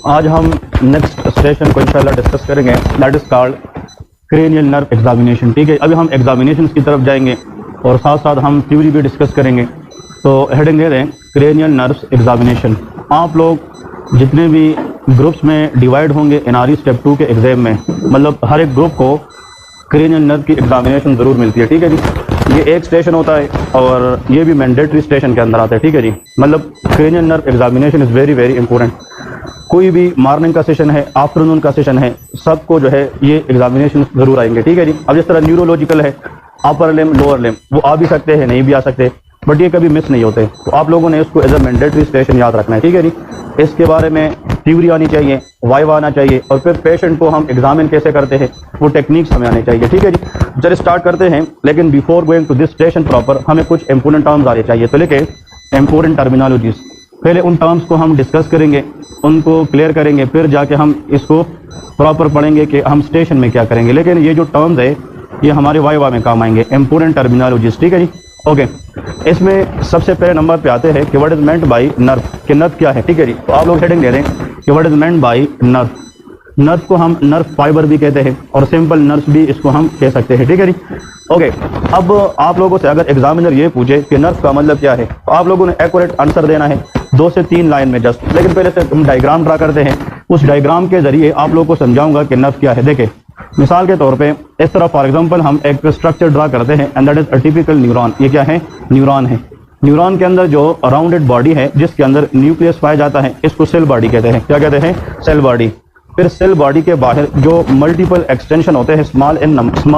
आज हम next station को इंशाल्लाह डिस्कस करेंगे, that is called cranial nerve examination. ठीक है, अभी हम एग्जामिनेशन की तरफ जाएंगे और साथ साथ हम थ्योरी भी डिस्कस करेंगे। तो हेडिंग दे दें क्रेनियल नर्व्स एग्जामिनेशन। आप लोग जितने भी ग्रुप्स में डिवाइड होंगे एनआरई स्टेप 2 के एग्ज़ाम में, मतलब हर एक ग्रुप को क्रेनियल नर्व की एग्जामिनेशन ज़रूर मिलती है। ठीक है जी, ये एक स्टेशन होता है और ये भी मैंडेटरी स्टेशन के अंदर आता है। ठीक है जी, मतलब cranial nerve examination is very very important. कोई भी मॉर्निंग का सेशन है, आफ्टरनून का सेशन है, सबको जो है ये एग्जामिनेशन ज़रूर आएंगे। ठीक है जी, अब जिस तरह न्यूरोलॉजिकल है, अपर लिम लोअर लिम, वो आ भी सकते हैं नहीं भी आ सकते, बट ये कभी मिस नहीं होते। तो आप लोगों ने इसको एज अ मैंडेटरी स्टेशन याद रखना है। ठीक है जी, इसके बारे में थ्योरी आनी चाहिए, वाइवा आना चाहिए, और फिर पेशेंट को हम एग्जामिन कैसे करते हैं वो टेक्निक्स हमें आने चाहिए। ठीक है जी, जब स्टार्ट करते हैं, लेकिन before going to this station proper हमें कुछ इंपोर्टेंट टर्म्स आने चाहिए। तो लेके इंपोर्टेंट टर्मिनोलॉजीज, पहले उन टर्म्स को हम डिस्कस करेंगे, उनको क्लियर करेंगे, फिर जाके हम इसको प्रॉपर पढ़ेंगे कि हम स्टेशन में क्या करेंगे। लेकिन ये जो टर्म्स है ये हमारे वाइवा में काम आएंगे, इंपोर्टेंट टर्मिनोलॉजीज। ठीक है जी, ओके। इसमें सबसे पहले नंबर पे आते हैं कि what is meant by nerve, कि नर्व क्या है। ठीक है जी, तो आप लोग हेडिंग दे दें कि what is meant by nerve. Nerve को हम नर्व फाइबर भी कहते हैं और सिंपल नर्व भी इसको हम कह सकते हैं। ठीक है जी, ओके। अब आप लोगों से अगर एग्जामिनर ये पूछे कि नर्व का मतलब क्या है, तो आप लोगों ने एक्यूरेट आंसर देना है 2 से 3 लाइन में जस्ट। लेकिन पहले से हम डायग्राम ड्रा करते हैं, उस डायग्राम के जरिए आप लोगों को समझाऊंगा कि नर्व क्या है। देखें, मिसाल के तौर पे इस तरह फॉर एग्जांपल हम एक स्ट्रक्चर ड्रा करते हैं and that is a typical neuron. ये क्या है? न्यूरॉन है। न्यूरॉन के अंदर जो राउंडेड बॉडी है जिसके अंदर न्यूक्लियस पाया जाता है, इसको सेल बॉडी कहते हैं। क्या कहते हैं? Cell body. फिर सेल बॉडी के बाहर जो मल्टीपल एक्सटेंशन होते हैं स्मॉल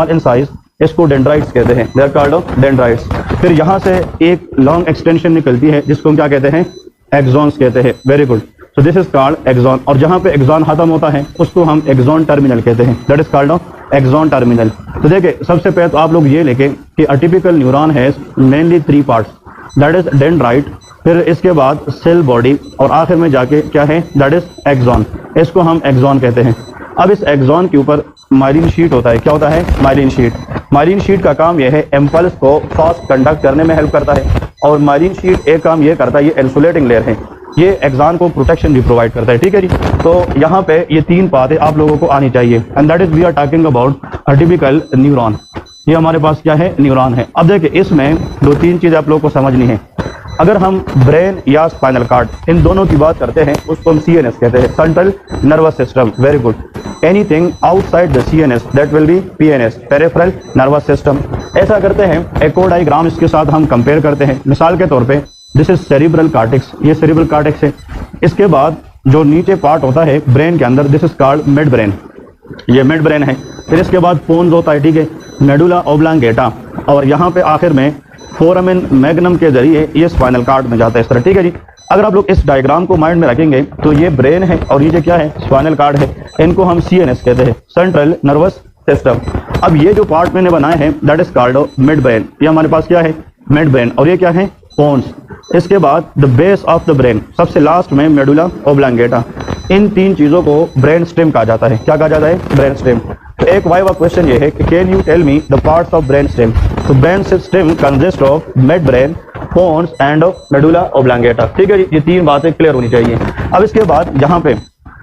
इन साइज, इसको डेंड्राइट्स कहते हैं। They are called dendrites. फिर यहाँ से एक लॉन्ग एक्सटेंशन निकलती है जिसको हम क्या कहते हैं? एक्सॉन्स कहते हैं। Very good, so this is called axon. और जहाँ पे एक्सॉन खत्म होता है उसको हम एक्सॉन टर्मिनल कहते हैं। That is called axon terminal. तो देखिए, सबसे पहले तो आप लोग ये लेके कि अ टिपिकल न्यूरॉन है mainly 3 parts, that is dendrite, फिर इसके बाद सेल बॉडी, और आखिर में जाके क्या है? That is axon. इसको हम एक्सॉन कहते हैं। अब इस एक्सॉन के ऊपर माइलिन शीट होता है। क्या होता है? Myelin sheath. माइलिन शीट का काम यह है इम्पल्स को फास्ट कंडक्ट करने में हेल्प करता है, और माइलिन शीट एक काम ये करता है, ये इंसुलेटिंग लेयर है, ये एक्सॉन को प्रोटेक्शन भी प्रोवाइड करता है। ठीक है जी, तो यहाँ पे ये 3 बातें आप लोगों को आनी चाहिए and that is we are talking about a typical neuron. ये हमारे पास क्या है? न्यूरॉन है। अब देखिए, इसमें 2-3 चीजें आप लोगों को समझनी है। अगर हम ब्रेन या स्पाइनल कॉर्ड इन दोनों की बात करते हैं उसको हम सीएनएस कहते हैं, central nervous system. Very good. Anything outside the CNS that will be PNS, peripheral nervous system. ऐसा करते हैं, एक और डायग्राम इसके साथ हम कंपेयर करते हैं। मिसाल के तौर पे दिस इज सेरिब्रल कॉर्टेक्स, ये सेरिब्रल कॉर्टेक्स है। इसके बाद जो नीचे पार्ट होता है ब्रेन के अंदर, this is called mid brain, ये मिड ब्रेन है। फिर इसके बाद पोन्स होता है, ठीक है, मेडुला ओब्लांगेटा, और यहाँ पे आखिर में फोरामेन मैग्नम के जरिए ये स्पाइनल कॉर्ड में जाता है इस तरह। ठीक है जी, अगर आप लोग इस डायग्राम को माइंड में रखेंगे तो ये ब्रेन है और ये जो क्या है? स्पाइनल कॉर्ड है। इनको हम सीएनएस कहते हैं, सेंट्रल नर्वस सिस्टम। अब ये जो पार्ट मैंने बनाए हैं that is called mid brain. ये हमारे पास क्या है? Mid brain. और ये क्या है? पोन्स। इसके बाद the base of the brain, सबसे लास्ट में मेडुला ओब्लांगेटा। इन 3 चीजों को ब्रेन स्टेम कहा जाता है। क्या कहा जाता है? Brain stem. तो एक वाइवा क्वेश्चन ये है कि can you tell me the parts of brain stem. तो brain stem consist of midbrain, pons and medulla oblongata. ठीक है जी, ये 3 बातें क्लियर होनी चाहिए। अब इसके बाद यहाँ पे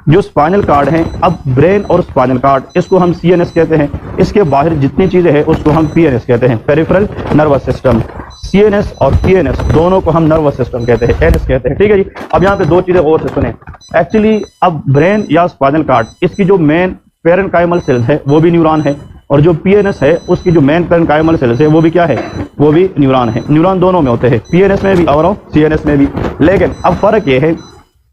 जो स्पाइनल कार्ड है, अब ब्रेन और स्पाइनल कार्ड इसको हम सीएनएस कहते हैं। इसके बाहर जितनी चीजें हैं उसको हम पीएनएस कहते हैं, पेरिफेरल नर्वस सिस्टम। सीएनएस और पीएनएस दोनों को हम नर्वस सिस्टम कहते हैं, एनएस कहते हैं। ठीक है जी, अब यहाँ पे 2 चीजें और से सुने। एक्चुअली अब ब्रेन या स्पाइनल कार्ड, इसकी जो मेन पेरेन्काइमल सेल्स है वो भी न्यूरॉन है, और जो पीएनएस है उसकी जो मेन पेरेन्काइमल सेल्स है वो भी क्या है? वो भी न्यूरॉन है। न्यूरॉन दोनों में होते हैं, पीएनएस में भी और सीएनएस में भी। लेकिन अब फर्क ये है,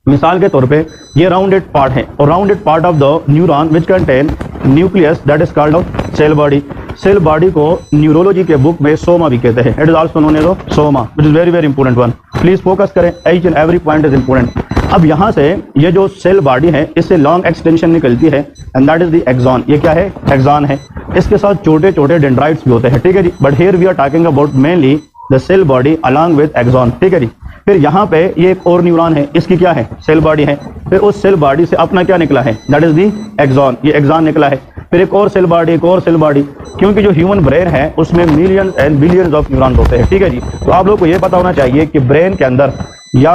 मिसाल के तौर पे ये राउंडेड पार्ट है, और rounded part of the neuron which contain nucleus that is called cell body. Cell body को न्यूरोलॉजी के बुक में सोमा भी कहते हैं। It is also known as soma, which is very very important one. Please focus करें, each and every point is important. अब यहाँ से ये जो सेल बॉडी है इससे लॉन्ग एक्सटेंशन निकलती है and that is the axon. ये क्या है? एक्सॉन है। इसके साथ छोटे छोटे डेंड्राइट्स भी होते हैं। ठीक है जी, but here we are talking about mainly the cell body along with axon. ठीक है जी, फिर यहाँ पे ये एक और न्यूरॉन है, इसकी क्या है? सेल बॉडी है। फिर उस सेल बॉडी से अपना क्या निकला है? दैट इज दी एक्सॉन, ये एक्सॉन निकला है। फिर एक और सेल बॉडी, एक और सेल बॉडी, क्योंकि जो ह्यूमन ब्रेन है उसमें millions and billions of neurons होते हैं। ठीक है जी, तो आप लोग को ये पता होना चाहिए कि ब्रेन के अंदर या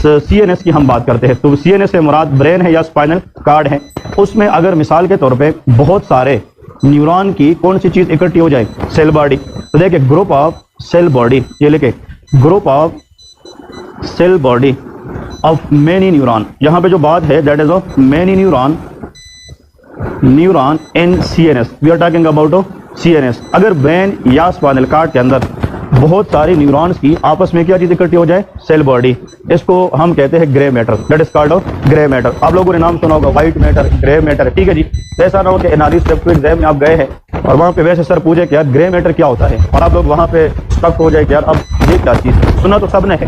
CNS की हम बात करते हैं, तो CNS से मुराद ब्रेन है या स्पाइनल कार्ड है। उसमें अगर मिसाल के तौर पे बहुत सारे न्यूरॉन की कौन सी चीज इकट्ठी हो जाए, सेल बॉडी, तो देखिए ग्रुप ऑफ सेल बॉडी, ये लिखे group of cell body of many neuron, यहाँ पे जो बात है that is of many neuron in CNS, we are talking about CNS। अगर ब्रेन या स्पाइनल कार्ड के अंदर बहुत सारी न्यूरॉन्स की आपस में क्या चीज इकट्ठी हो जाए, सेल बॉडी, इसको हम कहते हैं grey matter, that is called off grey matter. आप लोगों ने नाम सुना होगा व्हाइट मैटर, ग्रे मैटर, ठीक है जी। तो ऐसा ना हो कि एनालिसिस एग्जाम में आप गए हैं और वहाँ पे वैसे सर पूछे कि यार ग्रे मैटर क्या होता है, और आप लोग वहाँ पे स्टक हो जाए कि यार अब ये क्या चीज, सुना तो सबने है,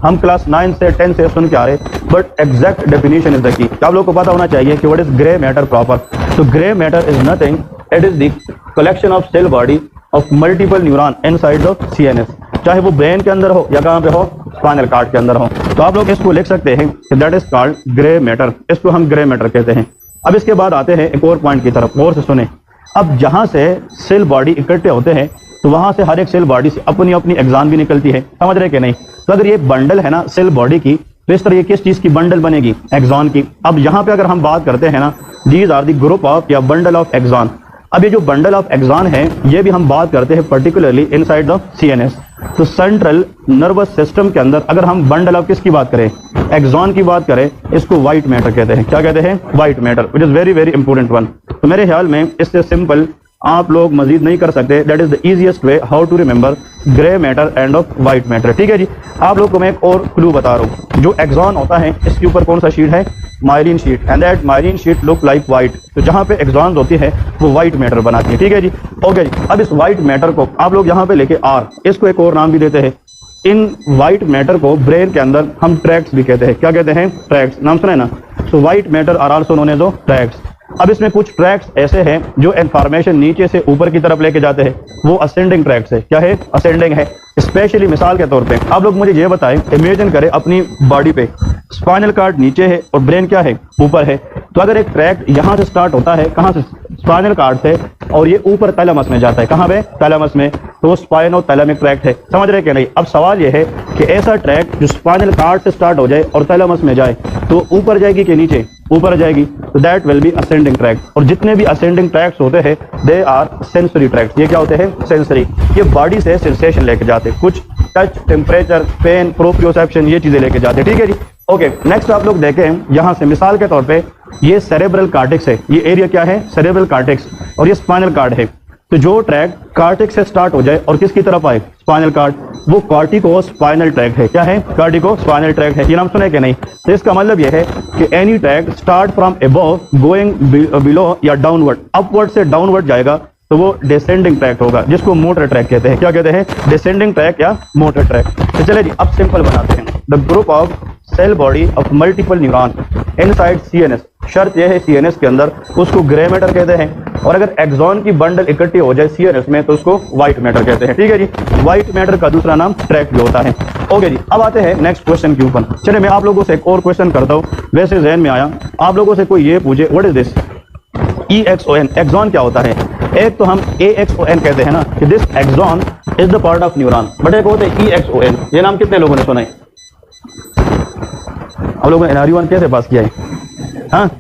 हम क्लास 9 से 10 से सुन के आ रहे, but exact definition is the key. आप लोग को पता होना चाहिए कि what is grey matter proper. तो grey matter is nothing, it is the collection of cell body of multiple neuron inside of CNS, चाहे वो ब्रेन के अंदर हो या कहाँ पे हो, स्पाइनल कार्ड के अंदर हो। तो आप लोग इसको लिख सकते हैं कि that is called grey matter, इसको हम ग्रे मैटर कहते हैं। अब इसके बाद आते हैं एक और पॉइंट की तरफ, गौर से सुने। अब जहां से सेल बॉडी इकट्ठे होते हैं तो वहां से हर एक सेल बॉडी से अपनी अपनी एग्जाम भी निकलती है, समझ रहे कि नहीं। तो अगर ये बंडल है ना सेल बॉडी की, तो इस तरह ये किस चीज की बंडल बनेगी, एक्सॉन की। अब यहाँ पे अगर हम बात करते हैं ना, these are the group of या बंडल ऑफ एक्सॉन। अब ये जो बंडल ऑफ एक्सॉन है ये भी हम बात करते हैं पर्टिकुलरली इनसाइड द CNS। तो सेंट्रल नर्वस सिस्टम के अंदर अगर हम बंडल ऑफ किसकी बात करें, एक्सॉन की बात करें, इसको व्हाइट मैटर कहते हैं। क्या कहते हैं, white matter, which is very very important one. तो मेरे ख्याल में इससे सिंपल आप लोग मजीद नहीं कर सकते, that is the easiest way how to remember grey matter and of white matter, ठीक है जी। आप लोग को मैं एक और क्लू बता रहा हूँ, जो एक्सॉन होता है इसके ऊपर कौन सा शीट है, myelin sheath, and that myelin sheath look like white. तो जहाँ पे एक्सॉन्स होती है वो व्हाइट मैटर बनाती है, ठीक है जी। ओके जी, अब इस व्हाइट मैटर को आप लोग यहाँ पे लेके R, इसको एक और नाम भी देते हैं। इन व्हाइट मैटर को ब्रेन के अंदर हम ट्रैक्ट्स भी कहते हैं। क्या कहते हैं, ट्रैक्ट्स, नाम सुना है ना। So white matter are also known as tracts. अब इसमें कुछ ट्रैक्स ऐसे हैं जो इंफॉर्मेशन नीचे से ऊपर की तरफ लेके जाते हैं, वो असेंडिंग ट्रैक्स है। क्या है, असेंडिंग है। स्पेशली मिसाल के तौर पे आप लोग मुझे ये बताएं, इमेजिन करें अपनी बॉडी पे स्पाइनल कार्ड नीचे है और ब्रेन क्या है, ऊपर है। तो अगर एक ट्रैक यहाँ से स्टार्ट होता है, कहाँ से, स्पाइनल कार्ड से, और ये ऊपर थैलेमस में जाता है, कहाँ पे, थैलेमस में, तो वो स्पाइनो-थैलेमिक ट्रैक्ट है, समझ रहे कि नहीं। अब सवाल ये है कि ऐसा ट्रैक जो स्पाइनल कार्ड से स्टार्ट हो जाए और थैलेमस में जाए, तो ऊपर जाएगी कि नीचे, ऊपर जाएगी, तो that will be ascending tract. और जितने भी असेंडिंग ट्रैक्ट्स होते हैं दे आर सेंसरी ट्रैक्ट। ये क्या होते हैं, सेंसरी। ये बॉडी से सेंसेशन लेके जाते हैं, कुछ टच, टेम्परेचर, पेन, प्रोप्रियोसेप्शन, ये चीजें लेके जाते हैं, ठीक है जी। ओके, नेक्स्ट आप लोग देखें यहाँ से मिसाल के तौर पे ये सेरेब्रल कार्टेक्स है, ये एरिया क्या है, सेरेब्रल कार्टेक्स, और ये स्पाइनल कार्ड है। तो जो ट्रैक कार्टेक्स से स्टार्ट हो जाए और किसकी तरफ आए, स्पाइनल कार्ड, वो कॉर्टिको स्पाइनल ट्रैक है। क्या है, कॉर्टिको स्पाइनल ट्रैक है। ये नाम सुने कि नहीं। तो इसका मतलब यह है कि any track start from above going below या डाउनवर्ड, अपवर्ड से डाउनवर्ड जाएगा तो वो डिसेंडिंग ट्रैक होगा, जिसको मोटर ट्रैक कहते हैं। क्या कहते हैं, descending tract or motor tract. तो चले जी अब सिंपल बनाते हैं। The group of cell body of multiple neuron inside CNS। शर्त यह है CNS के अंदर, उसको ग्रे मैटर कहते हैं। और अगर एक्सॉन की बंडल इकट्ठी हो जाए CNS में तो उसको व्हाइट मैटर कहते हैं, ठीक है जी। व्हाइट मैटर का दूसरा नाम ट्रैक भी होता है। ओके जी, अब आते हैं नेक्स्ट क्वेश्चन के ऊपर। चलिए मैं आप लोगों से एक और क्वेश्चन करता हूँ, वैसे जहन में आया। आप लोगों से कोई ये पूछे what is this EXON, axon क्या होता है। एक तो हम AXON कहते हैं ना कि this axon is the part of neuron, but एक होते हैं EXON। ये नाम कितने लोगों ने सुना है, आप लोगों ने NRE 1 कैसे पास किया है, हाँ।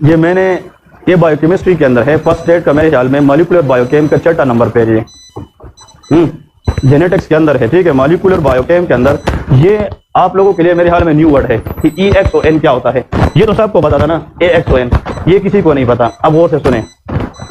ये मैंने, ये बायोकेमिस्ट्री के अंदर है, फर्स्ट स्टेट का मेरे ख्याल में मॉलिक्यूलर बायोकेम का 4था नंबर पेज है, जेनेटिक्स के अंदर है, ठीक है। मॉलिक्यूलर बायोकेम के अंदर ये आप लोगों के लिए मेरे ख्याल में न्यू वर्ड है कि EXON क्या होता है। ये तो सबको पता था ना AXON, ये किसी को नहीं पता। अब वो से सुने,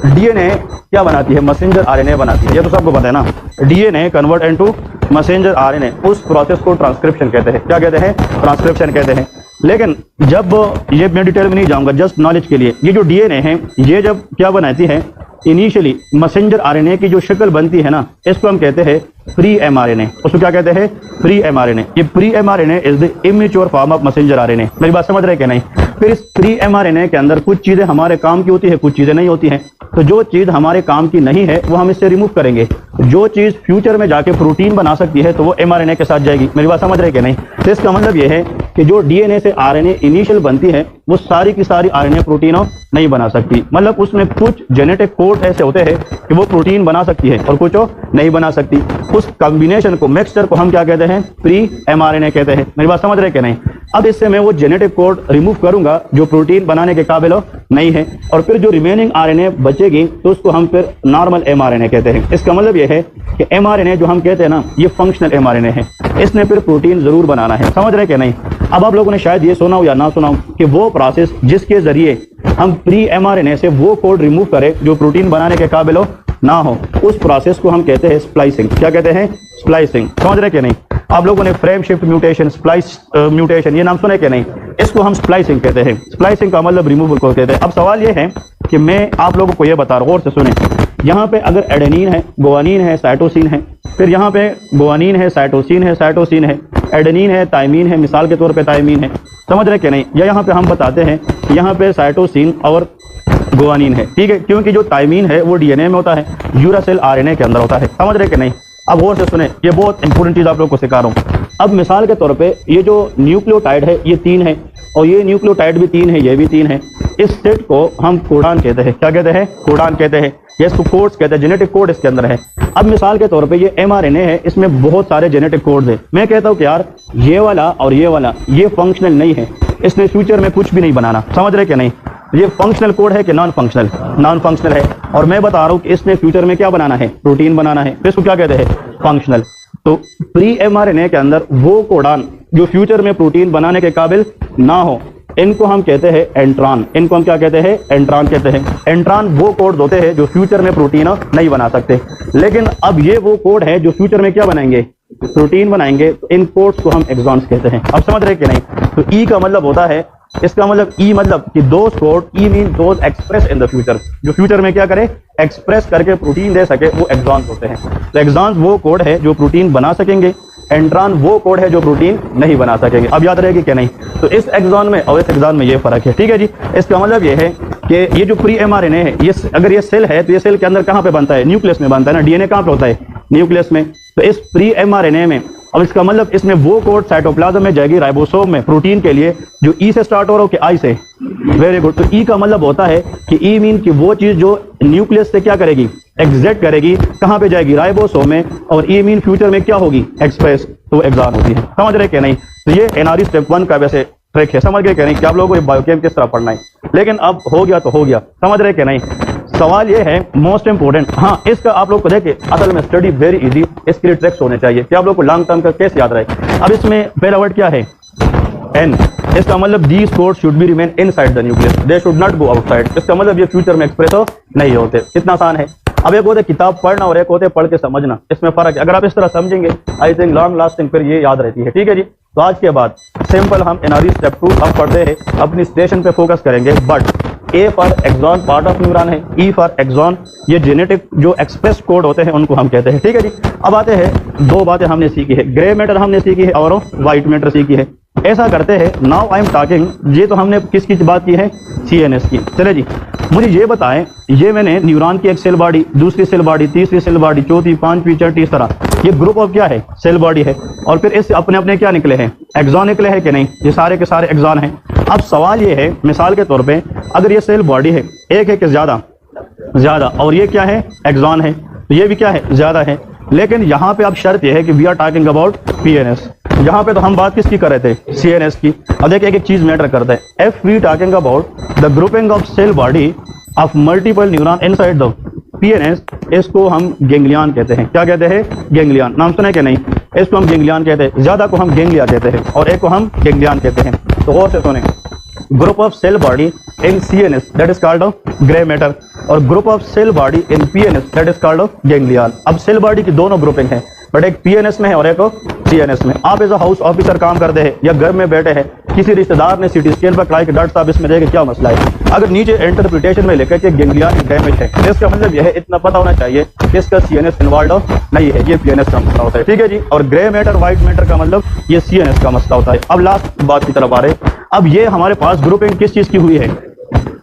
DNA क्या बनाती है, मैसेंजर RNA बनाती है, ये तो सबको पता है ना। DNA convert into messenger RNA, उस प्रोसेस को ट्रांसक्रिप्शन कहते हैं। क्या कहते हैं, ट्रांसक्रिप्शन कहते हैं। लेकिन जब ये मैं डिटेल में नहीं जाऊंगा, जस्ट नॉलेज के लिए, ये जो DNA है ये जब क्या बनाती है, इनिशियली मैसेंजर RNA की जो शक्ल बनती है ना, इसको हम कहते हैं प्री mRNA। उसको क्या कहते हैं, प्री mRNA। ये pre mRNA is the immature form of messenger RNA। मेरी बात समझ रहे कि नहीं। फिर इस प्री mRNA के अंदर कुछ चीजें हमारे काम की होती है, कुछ चीजें नहीं होती हैं। तो जो चीज हमारे काम की नहीं है वो हम इससे रिमूव करेंगे। जो चीज फ्यूचर में जाके प्रोटीन बना सकती है तो वो mRNA के साथ जाएगी। मेरी बात समझ रहे कि नहीं। तो इसका मतलब ये है कि जो डीएनए से आरएनए इनिशियल बनती है वो सारी की सारी आरएनए प्रोटीन नहीं बना सकती। मतलब उसमें कुछ जेनेटिक कोड ऐसे होते हैं कि वो प्रोटीन बना सकती है और कुछ नहीं बना सकती। उस कॉम्बिनेशन को, मिक्सचर को हम क्या कहते हैं? प्री एमआरएनए कहते हैं। मेरी बात समझ रहे कि नहीं? अब इससे मैं वो जेनेटिक कोड रिमूव करूंगा जो प्रोटीन बनाने के काबिल नहीं है, और फिर जो रिमेनिंग आरएनए बचेगी तो उसको हम फिर नॉर्मल एमआरएनए कहते हैं। इसका मतलब ये है कि एमआरएनए जो हम कहते हैं ना, ये फंक्शनल एमआरएनए है, इसने फिर प्रोटीन जरूर बनाना है। समझ रहे कि नहीं? अब आप लोगों ने शायद ये सुना हो या ना सुना हो कि वो प्रोसेस जिसके जरिए हम प्री एमआरएनए से वो कोड रिमूव करें जो प्रोटीन बनाने के काबिल ना हो, उस प्रोसेस को हम कहते हैं स्प्लाइसिंग। क्या कहते हैं? स्प्लाइसिंग। समझ रहे कि नहीं? आप लोगों ने frame shift mutation, splice mutation, ये नाम सुने कि नहीं? इसको हम स्प्लाइसिंग कहते हैं। स्प्लाइसिंग का मतलब रिमूवल को कहते हैं। अब सवाल ये है कि मैं आप लोगों को ये बता रहा हूँ, और से सुने, यहाँ पे अगर एडेनिन है, गुआनिन है, साइटोसिन है, फिर यहाँ पे गुआनिन है, साइटोसिन है, साइटोसिन है, एडेनिन है, थाइमीन है, मिसाल के तौर पे थाइमीन है। समझ रहे कि नहीं? या यहाँ पे हम बताते हैं कि यहाँ पे साइटोसिन और गुआनिन है, ठीक है, क्योंकि जो थाइमीन है वो डीएनए में होता है, यूरासिल आरएनए के अंदर होता है। समझ रहे कि नहीं? अब और से सुने, ये बहुत इंपॉर्टेंट चीज आप लोग को सिखा रहा हूँ। अब मिसाल के तौर पे ये जो न्यूक्लियोटाइड है ये 3 है, और ये न्यूक्लियोटाइड भी 3 है, ये भी 3 है। इस सेट को हम कोडान कहते हैं। क्या कहते हैं? कोडान कहते हैं। ये इसको कोड्स कहते हैं, जेनेटिक कोड इसके अंदर है। अब मिसाल के तौर पे ये एमआरएनए है, इसमें बहुत सारे जेनेटिक कोड्स है। मैं कहता हूँ कि यार ये वाला और ये वाला ये फंक्शनल नहीं है, इसने फ्यूचर में कुछ भी नहीं बनाना। समझ रहे कि नहीं? ये फंक्शनल कोड है कि नॉन फंक्शनल? नॉन फंक्शनल है। और मैं बता रहा हूँ कि इसने फ्यूचर में क्या बनाना है? प्रोटीन बनाना है। तो इसको क्या कहते हैं? फंक्शनल। तो प्री एमआरएनए के अंदर वो कोडान जो फ्यूचर में प्रोटीन बनाने के काबिल ना हो, इनको हम कहते हैं एंट्रॉन। इनको हम क्या कहते हैं? एंट्रॉन कहते हैं। एंट्रॉन वो कोड होते हैं जो फ्यूचर में प्रोटीन नहीं बना सकते। लेकिन अब ये वो कोड है जो फ्यूचर में क्या बनाएंगे? प्रोटीन बनाएंगे। तो इन कोड्स को हम एक्सॉन्स कहते हैं। अब समझ रहे कि नहीं? तो ई का मतलब होता है, इसका मतलब ई मतलब कि those code, E mean those express in the future, जो फ्यूचर में क्या करे? एक्सप्रेस करके प्रोटीन दे सके, वो एक्सॉन्स होते हैं। तो एक्सॉन्स वो कोड है जो प्रोटीन बना सकेंगे, एंट्रॉन वो कोड है जो प्रोटीन नहीं बना सकेंगे। अब याद रहेगी कि नहीं? तो इस एक्सॉन में और इस एक्सॉन में ये फर्क है, ठीक है जी। इसका मतलब ये है कि ये जो प्री एमआरएनए है, ये अगर ये सेल है तो ये सेल के अंदर कहाँ पे बनता है? न्यूक्लियस में बनता है ना। डीएनए कहाँ पे होता है? न्यूक्लियस में। तो इस प्री एमआरएनए में, अब इसका मतलब इसमें वो कोड साइटोप्लाज्म में जाएगी, राइबोसोम में, प्रोटीन के लिए, जो ई से स्टार्ट हो रहा हो कि आई से? Very good. तो ई का मतलब होता है कि ई मीन कि वो चीज जो न्यूक्लियस से क्या करेगी? एग्जिट करेगी, कहां पे जाएगी? राइबोसोम में। और ई मीन फ्यूचर में क्या होगी? एक्सप्रेस, तो एक्सॉन होती है। समझ रहे कि नहीं? तो ये एनआरई स्टेप 1 का वैसे ट्रिक है। समझ गए कि नहीं कि आप लोगों को बायोकेम किस तरह पढ़ना है? लेकिन अब हो गया तो हो गया। समझ रहे कि नहीं? सवाल ये है मोस्ट इंपोर्टेंट, हाँ, इसका आप लोग को देखे असल में स्टडी वेरी इजी, इसके लिए ट्रिक्स होने चाहिए कि आप लोग को लॉन्ग टर्म का कैसे याद रहे। अब इसमें पहला वर्ड क्या है? एन। इसका मतलब these codes should be remain inside the nucleus, they should not go outside. इसका मतलब ये फ्यूचर में एक्सप्रेस नहीं होते। कितना आसान है। अब एक होते किताब पढ़ना और एक होते पढ़ के समझना, इसमें फर्क है। अगर आप इस तरह समझेंगे, आई थिंक लॉन्ग लास्टिंग फिर ये याद रहती है, ठीक है जी। तो आज के बाद सिंपल हम एनआरई स्टेप 2 अब पढ़ते हैं, अपनी स्टेशन पे फोकस करेंगे। But A for axon part of neuron है, ई फॉर एक्सॉन ये जेनेटिक जो एक्सप्रेस कोड होते हैं उनको हम कहते हैं, ठीक है जी। अब आते हैं, 2 बातें हमने सीखी है, ग्रे मैटर हमने सीखी है और व्हाइट मैटर सीखी है। ऐसा करते हैं, नाउ आई एम टॉकिंग, ये तो हमने किसकी बात की है? सीएनएस की। चले जी, मुझे ये बताएं, ये मैंने न्यूरॉन की एक सेल बॉडी, दूसरी सेल बॉडी, तीसरी सेल बॉडी, चौथी, पांचवी, छठी, इस तरह ये ग्रुप ऑफ क्या है? सेल बॉडी है। और फिर इससे अपने अपने क्या निकले हैं? एक्सॉन निकले हैं कि नहीं? ये सारे के सारे एक्सॉन हैं। अब सवाल ये है, मिसाल के तौर पे अगर ये सेल बॉडी है, एक है कि ज्यादा, और ये क्या है? एक्सॉन है, तो ये भी क्या है? ज्यादा है। लेकिन यहाँ पे अब शर्त यह है कि we are talking about PNS. यहाँ पे तो हम बात किसकी कर रहे थे? सीएनएस की। अब देखिए एक चीज मैटर करता है, if we talking about the grouping of cell body of multiple neuron inside the PNS, इसको हम गेंगलियन कहते हैं। क्या कहते हैं? गेंगलियन। नाम सुना है कि नहीं? इसको हम गेंगलियन कहते हैं, ज्यादा को हम गेंगलिया कहते हैं और एक को हम गेंगलियन कहते हैं। तो और से सुने, group of cell body in CNS that is called grey matter, और group of cell body in PNS that is called ganglion. अब सेल बॉडी की दोनों ग्रुपिंग है, बट एक पीएनएस में है और एक सीएनएस में। आप एज अ हाउस ऑफिसर काम करते हैं या घर में बैठे हैं, किसी रिश्तेदार ने सीटी स्कैन पर कराई कि डॉक्टर साहब इसमें देखे क्या मसला है, अगर नीचे इंटरप्रिटेशन में लिखा कि गेंगलियन डैमेज है, तो इसका मतलब यह है, इतना पता होना चाहिए कि इसका सीएनएस इन्वॉल्व नहीं है, ये पीएनएस का मसला होता है, ठीक है जी। और ग्रे मैटर व्हाइट मैटर का मतलब ये सीएनएस का मसला होता है। अब लास्ट बात की तरफ आ रहे, अब ये हमारे पास ग्रुपिंग किस चीज की हुई है?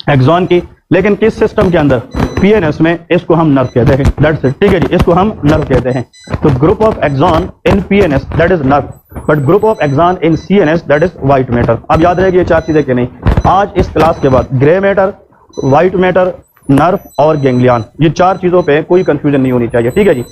एक्सॉन की। लेकिन किस सिस्टम के अंदर? पीएनएस में। इसको हम नर्व कहते हैं, दैट्स इट, ठीक है जी, इसको हम नर्व कहते हैं। तो group of axon in PNS that is nerve. But group of axon in CNS that is white matter. अब याद रहेगी ये 4 चीजें कि नहीं। आज इस क्लास के बाद grey matter, white matter, nerve और गैंग्लियन, ये 4 चीजों पे कोई कंफ्यूजन नहीं होनी चाहिए, ठीक है जी।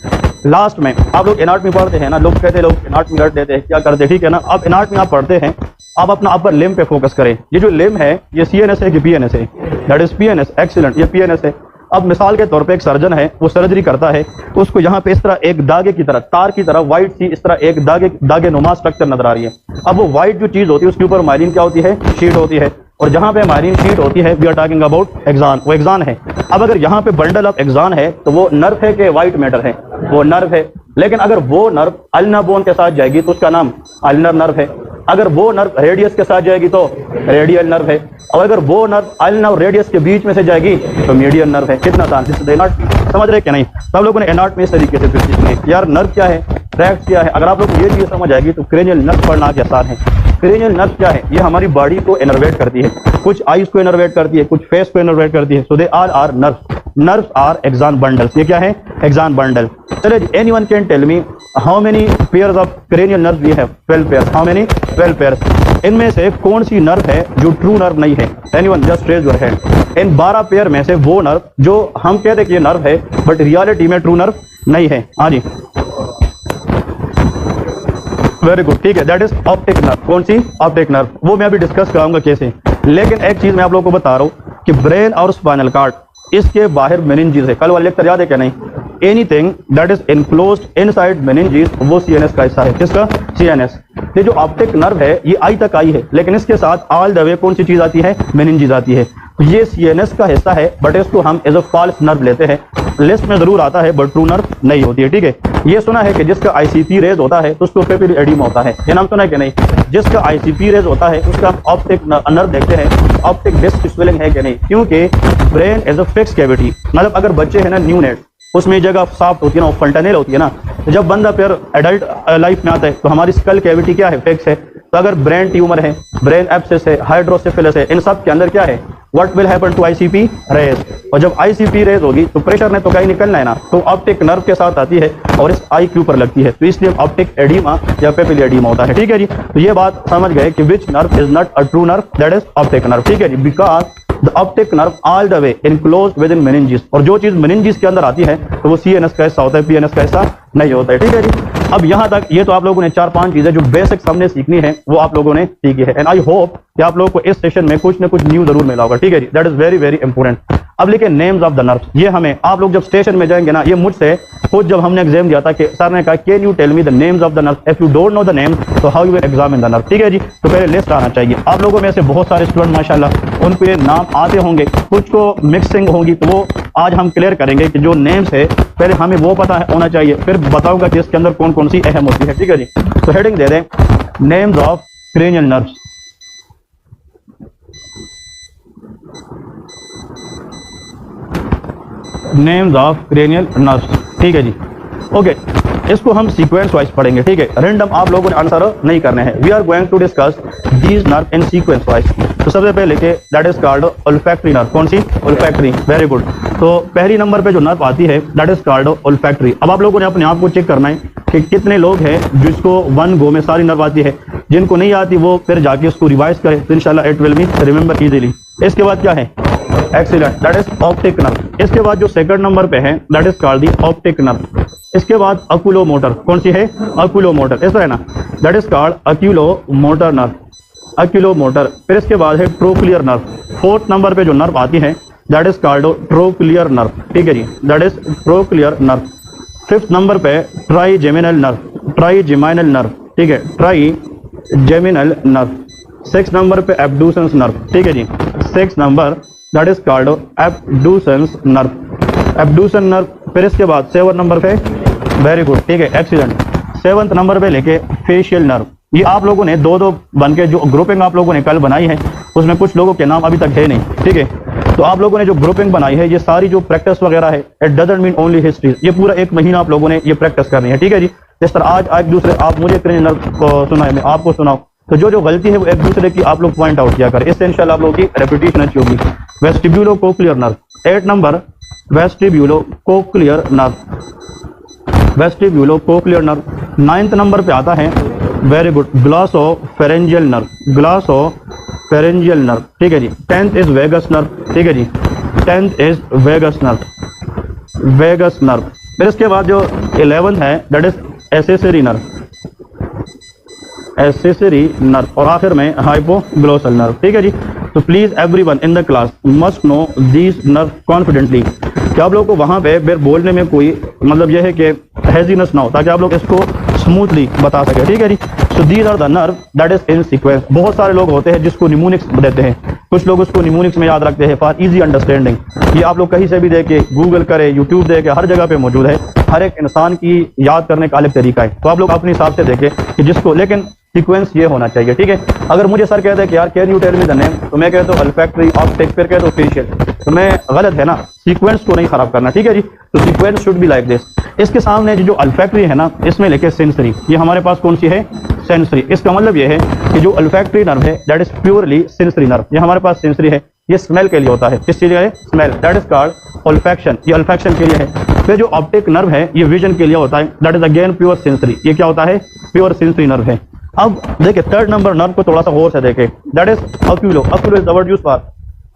लास्ट में आप लोग एनाटॉमी पढ़ते हैं ना, लोग कहते हैं लोग एनाटॉमी रट देते हैं, क्या करते हैं, ठीक है ना। अब एनाटॉमी आप पढ़ते हैं, आप अपना अपर लिम्ब पे फोकस करें। ये जो लिम्ब है ये CNS है कि PNS है? दैट इज PNS, एक्सीलेंट, ये PNS है। अब मिसाल के तौर पे एक सर्जन है, वो सर्जरी करता है, उसको यहाँ पे इस तरह एक दागे की तरह, तार की तरह व्हाइट सी इस तरह एक दागे नुमा स्ट्रक्चर नजर आ रही है। अब वो व्हाइट जो चीज होती है उसके ऊपर माइलिन क्या होती है, शीट होती है, और जहां पे माइलिन शीट होती है वी आर टॉकिंग अबाउट एक्सान, वो एक्सान है। अब अगर यहाँ पे बंडल ऑफ एक्सान है तो वो नर्व है कि व्हाइट मैटर है? वो नर्व है। लेकिन अगर वो नर्व अल्ना बोन के साथ जाएगी तो उसका नाम अल्नर नर्व है। अगर वो नर्व रेडियस के साथ जाएगी तो रेडियल नर्व है। और अगर वो नर्व अल्ना और रेडियस के बीच में से जाएगी तो मीडियन नर्व है। कितना आसान, समझ रहे क्या नहीं? सब लोगों ने एनाटॉमी इस तरीके से फिर सीखनी यार, नर्व क्या है, ट्रैक्ट क्या है। अगर आप लोग को ये चीज समझ आएगी तो क्रेनियल नर्व पढ़ना आसान है। क्रेनियल नर्व क्या है? ये हमारी बॉडी को इनर्वेट करती है, कुछ आईज को इनर्वेट करती है, कुछ फेस को इनर्वेट करती है। So they all are nerves are axon bundles. ये क्या है? Axon bundle. चलिए, anyone can tell me how many pairs of cranial nerves we have? 12 pairs. How many? 12 pairs. इनमें से कौन सी नर्व है जो ट्रू नर्व नहीं है? Anyone just raise your hand. इन 12 पेयर में से वो नर्व जो हम कहते हैं कि ये नर्व है बट रियलिटी में ट्रू नर्व नहीं है। हाँ जी, वेरी गुड, ठीक है, दैट इज ऑप्टिक नर्व। कौन सी? Optic nerve. वो मैं अभी डिस्कस कराऊंगा कैसे। लेकिन एक चीज मैं आप लोगों को बता रहा हूं कि ब्रेन और स्पाइनल कॉर्ड, इसके बाहर मेनिंजेस है। कल वाले लेक्चर याद है क्या नहीं? Anything that is enclosed inside meninges वो CNS का हिस्सा है। किसका? CNS। ये जो ऑप्टिक नर्व है ये आई तक आई है, लेकिन इसके साथ ऑल द वे कौन सी चीज आती है? मेनिंजेस आती है। ये CNS का हिस्सा है बट इसको हम एज अ फॉल्स नर्व लेते हैं। लिस्ट में जरूर आता है बट ट्रू नर्व नहीं होती है, ठीक है। ये सुना है कि जिसका ICP रेज होता है तो उसको पेपिल एडिमा होता है, ये नाम सुना है कि नहीं? जिसका ICP रेज होता है उसका हम ऑप्टिक नर्व देखते हैं, ऑप्टिक डिस्क स्वेलिंग है कि नहीं, क्योंकि brain as a fix cavity. मतलब अगर बच्चे हैं ना न्यू नेट, उसमें जगह सॉफ्ट होती है ना, फंटानेल होती है ना, तो जब बंदा फिर एडल्ट लाइफ में आता है तो हमारी स्कल कैविटी क्या है? फिक्स है। तो अगर ब्रेन ट्यूमर है, ब्रेन एब्सेस है, हाइड्रोसिफिलिस है, इन सब के अंदर क्या है? What will happen to ICP raise? और जब ICP रेज होगी तो प्रेशर ने तो कहीं निकलना है ना, तो ऑप्टिक नर्व के साथ आती है और इस आई के ऊपर लगती है, तो इसलिए ऑप्टिक एडिमा या पेपिल एडिमा होता है, ठीक है जी। तो ये बात समझ गए कि which nerve is not a true nerve, that is optic nerve, ठीक है जी। Because the optic nerve all the way enclosed with in meninges, और जो चीज मेनिंजेस के अंदर आती है तो वो CNS का हिस्सा होता है, PNS का हिस्सा नहीं होता है, ठीक है जी। अब यहाँ तक ये तो आप लोगों ने 4-5 चीजें जो बेसिक हमने सीखनी है वो आप लोगों ने सीखी है। एंड आई होप कि आप लोगों को इस सेशन में कुछ ना कुछ न्यू जरूर मिला होगा, ठीक है जी। That is very very important. अब लिखे नेम्स ऑफ द नर्व्स। ये हमें आप लोग जब स्टेशन में जाएंगे ना, ये मुझसे खुद जब हमने एग्जाम दिया था कि सर ने कहा can you tell me the names of the nerves, if you don't know the name तो how you will examine the nerve, ठीक है जी। तो पहले लिस्ट आना चाहिए। आप लोगों में से बहुत सारे स्टूडेंट माशाल्लाह उनको ये नाम आते होंगे, कुछ को मिक्सिंग होगी, तो वो आज हम क्लियर करेंगे कि जो नेम्स है पहले हमें वो पता होना चाहिए, फिर बताऊंगा कि इसके अंदर कौन कौन सी अहम होती है, ठीक है जी। तो हेडिंग दे दें names of cranial nerves. Names of cranial nerves, ठीक है जी। ओके, इसको हम सीक्वेंस वाइज पढ़ेंगे, ठीक है। रैंडम आप लोगों ने आंसर नहीं करने हैं। We are going to discuss these nerve in sequence wise. तो सबसे पहले के that is called olfactory nerve. कौन सी? Olfactory, very good. तो पहली नंबर पे जो नर्व आती है दैट इज कॉल्ड ओल्फैक्टरी। अब आप लोगों ने अपने आप को चेक करना है कि कितने लोग हैं जिसको वन गो में सारी नर्व आती है। जिनको नहीं आती वो फिर जाके उसको रिवाइज करें, तो इंशाल्लाह it will be remember easily. इसके बाद क्या है? Excellent, that is optic nerve. इसके बाद जो सेकंड नंबर पे है that is called the optic nerve. इसके बाद अक्यूलोमोटर। कौन सी है? अक्यूलोमोटर, इस तरह ना, दैट इज कॉल्ड अक्यूलोमोटर नर्व, अक्यूलोमोटर। फिर इसके बाद है ट्रोक्लियर नर्व। फोर्थ नंबर पे जो नर्व आती है that is called trochlear nerve, ठीक है जी, that is trochlear nerve. Fifth number पे ट्राइजेमिनल नर्व, ट्राइजेमिनल नर्व, ठीक है, ट्राइजेमिनल नर्व। सिक्स नंबर पे एब्डूसेंस नर्व, ठीक है जी, six number that is called abducens nerve, abducens nerve. फिर इसके बाद सेवन नंबर पे, वेरी गुड, ठीक है, एक्सीलेंट। सेवंथ नंबर पे लेके फेशियल नर्व। ये आप लोगों ने दो दो बन के जो ग्रुपिंग आप लोगों ने कल बनाई है उसमें कुछ लोगों के नाम अभी तक है नहीं, ठीक है। तो आप लोगों ने जो ग्रुपिंग बनाई है ये सारी जो प्रैक्टिस वगैरह है, it doesn't mean only history. ये पूरा एक महीना आप लोगों ने ये प्रैक्टिस करनी है, ठीक है जी। जिस तरह आज एक दूसरे आप मुझे क्रेनियल नर्व को सुना है, मैं आपको सुनाऊं, तो जो जो गलती है वो एक दूसरे की आप लोग पॉइंट आउट किया करें, इससे इंशाल्लाह आप लोगों की रेपिटेशन अच्छी होगी। Vestibulo cochlear nerve, 8 number vestibulo cochlear nerve, vestibulo cochlear nerve. 9th number पे आता है very good, glossopharyngeal nerve, glossopharyngeal nerve, ठीक है जी। 10th इज वेगस नर्व, ठीक है जी, 10th is vagus nerve, vagus nerve. फिर इसके बाद जो 11th है that is accessory nerve, accessory nerve, और आखिर में हाइपोग्लोसल नर्व, ठीक है जी। तो please everyone in the class must know these nerve confidently, कि आप लोगों को वहाँ पे फिर बोलने में कोई मतलब यह है कि हेजीनेस ना हो, ताकि आप लोग इसको स्मूथली बता सके, ठीक है जी। So these are the nerve that is in sequence. बहुत सारे लोग होते हैं जिसको निमोनिक्स देते हैं, कुछ लोग उसको निमोनिक्स में याद रखते हैं फॉर इजी अंडरस्टैंडिंग। ये आप लोग कहीं से भी देखे, गूगल करे, यूट्यूब देखे, हर जगह पे मौजूद है। हर एक इंसान की याद करने का अलग तरीका है, तो आप लोग अपने हिसाब से देखें कि जिसको, लेकिन सीक्वेंस ये होना चाहिए, ठीक है। अगर मुझे सर कहते हैं कि यार can you tell me the name, तो मैं कहता हूँ अल्फैक्टरी, ऑप्टिक, फिर कहता हूँ फेशियल, तो मैं गलत है ना, सीक्वेंस को नहीं खराब करना, ठीक है जी। तो sequence should be like this. इसके सामने जो अल्फैक्टरी है ना, इसमें लेके सेंसरी, ये हमारे पास कौन सी है, सेंसरी। इसका मतलब ये है कि जो अल्फैक्टरी नर्व है that is purely sensory nerve, ये हमारे पास सेंसरी है, ये स्मेल के लिए होता है। किस चीज है, smell, that is called olfaction, ये अल्फैक्शन के लिए है। फिर जो ऑप्टिक नर्व है ये विजन के लिए होता है, that is again pure sensory, ये क्या होता है, प्योर सेंसरी नर्व है। अब देखिए थर्ड नंबर नर्व को थोड़ा सा गौर से देखें, that is oculo, oculo is the word used for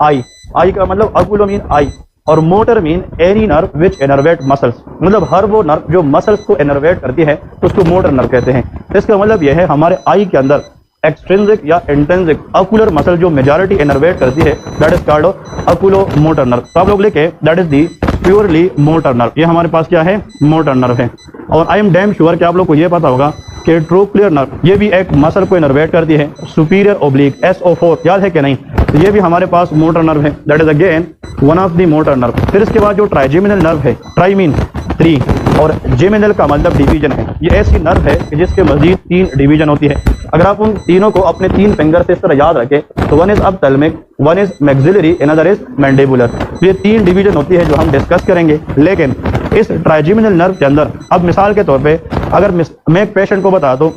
eye, eye का मतलब अक्यूलो मीन आई, और motor mean any nerve which innervate muscles, मतलब हर वो नर्व जो मसल्स को इनर्वेट करती है तो उसको मोटर नर्व कहते हैं। इसका मतलब यह है हमारे आई के अंदर एक्सट्रिंसिक या इंट्रिंसिक अक्यूलर मसल जो मेजॉरिटी इनर्वेट करती है that is called oculo motor nerve. तो आप लोग लिखे that is the purely motor nerve, ये हमारे पास क्या है, मोटर नर्व है। और आई एम डैम श्योर कि आप लोग को ये पता होगा कि ट्रोक्लियर नर्व ये भी एक मसल को इनर्वेट करती है, सुपीरियर ओब्लिक SO4, याद है कि नहीं, तो ये भी हमारे पास मोटर नर्व है, that is again one of the motor nerve. फिर इसके बाद जो ट्राइजेमिनल नर्व है, ट्राई मीन 3 और जेमिनल का मतलब डिवीजन है, ये ऐसी नर्व है कि जिसके मजीद 3 डिवीजन होती है। अगर आप उन तीनों को अपने 3 फिंगर से इस तरह याद रखें तो one is ophthalmic, one is maxillary, another is mandibular. तो ये 3 डिवीजन होती है जो हम डिस्कस करेंगे। लेकिन इस ट्राइजेमिनल नर्व के अंदर, अब मिसाल के तौर पे अगर मैं एक पेशेंट को बता दूं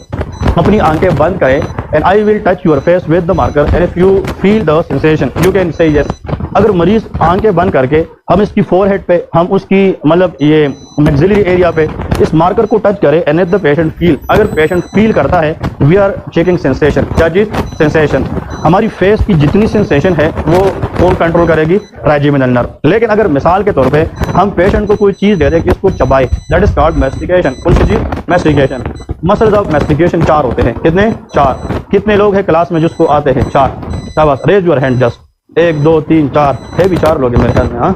अपनी आंखें बंद करें and I will touch your face with the marker and if you feel the sensation you can say yes. अगर मरीज आंखें बंद करके हम इसकी फोरहेड पे, हम उसकी मतलब ये मैक्सिलरी एरिया पे इस मार्कर को टच करें and if the patient feel, अगर पेशेंट फील करता है वी आर चेकिंग सेंसेशन। क्या चीज, सेंसेशन। हमारी फेस की जितनी सेंसेशन है वो कौन कंट्रोल करेगी, ट्राइजेमिनल नर्व। लेकिन अगर मिसाल के तौर पे हम पेशेंट को कोई चीज दे दें कि इसको चबाए, दैट इज कॉल्ड मैस्टिकेशन। कौन सी चीज, मैस्टिकेशन। मसल्स ऑफ मैस्टिकेशन 4 होते हैं, कितने, 4। कितने लोग हैं क्लास में जिसको आते हैं 4? शाबाश, रेज योर हैंड जस्ट, 1 2 3 4 है भी 4 लोग हैं मेरे ख्याल में। हाँ,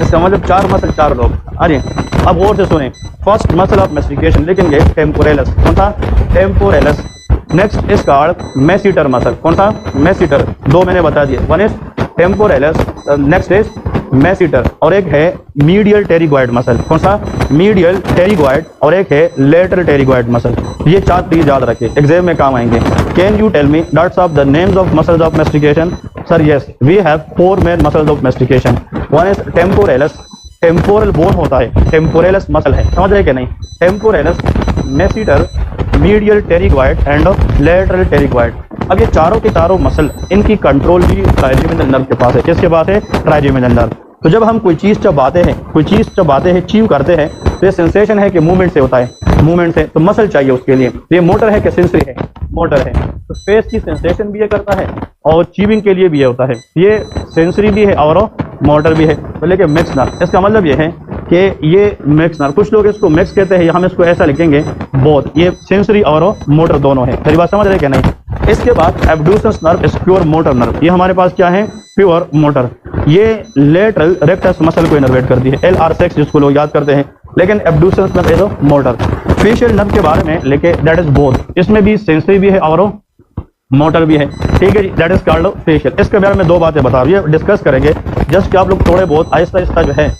इसका मतलब 4 मसल 4 लोग। अरे अब और से सुने, फर्स्ट मसल ऑफ मैस्टिकेशन लिखेंगे टेम्पोरेलस, कौन सा, टेम्पोरेलस। नेक्स्ट इज कॉल्ड मेसिटर मसल, कौन सा, मेसिटर। 2 मैंने बता दिए, वन इज टेम्पोरेलस, नेक्स्ट इज मेसिटर, और एक है मीडियल टेरिगॉइड मसल, कौन सा, मीडियल टेरिगॉइड, और एक है लेटरल टेरिगॉइड मसल। ये 4 चीज याद रखें, एग्जाम में काम आएंगे। Can you tell me that's of the names of muscles of mastication? Sir yes, we have 4 main muscles of mastication. One is temporalis, temporal bone होता है, टेम्पोरेलस मसल है, समझ रहे कि नहीं, temporalis, masseter, medial pterygoid and lateral pterygoid. अब ये चारों के चारों मसल, इनकी कंट्रोल भी ट्राइजेमिनल नर्व के पास है। किसके पास है, ट्राइजेमिनल नर्व। तो जब हम कोई चीज चबाते हैं, कोई चीज चबाते हैं, चीव करते हैं, तो ये सेंसेशन है कि मूवमेंट से होता है, मूवमेंट से, तो मसल चाहिए उसके लिए। तो ये मोटर है कि सेंसरी है, मोटर है। तो फेस की सेंसेशन भी ये करता है और चीविंग के लिए भी ये होता है, ये सेंसरी भी है और मोटर भी है। तो लेकिन मिक्स नर्व, इसका मतलब ये है कि ये मिक्स नर्व, कुछ लोग इसको मिक्स कहते हैं, हम इसको ऐसा लिखेंगे बोथ, ये सेंसरी और मोटर दोनों है। मेरी बात समझ रहे क्या नहीं? इसके बाद abducens nerve is pure motor nerve, ये हमारे पास क्या है, प्योर मोटर। ये लेटरल रेक्टस मसल को इनर्वेट करती है, LR6 जिसको लोग याद करते हैं, लेकिन abducens nerve is motor. Facial nerve के बारे में लेके दैट इज बोथ, इसमें भी सेंसरी भी है और मोटर भी है, ठीक है जी, दैट इज कॉल्ड फेशियल। इसके बारे में 2 बातें बता रही है, डिस्कस करेंगे, जस्ट कि आप लोग थोड़े बहुत आहिस्ता आहिस्ता जो है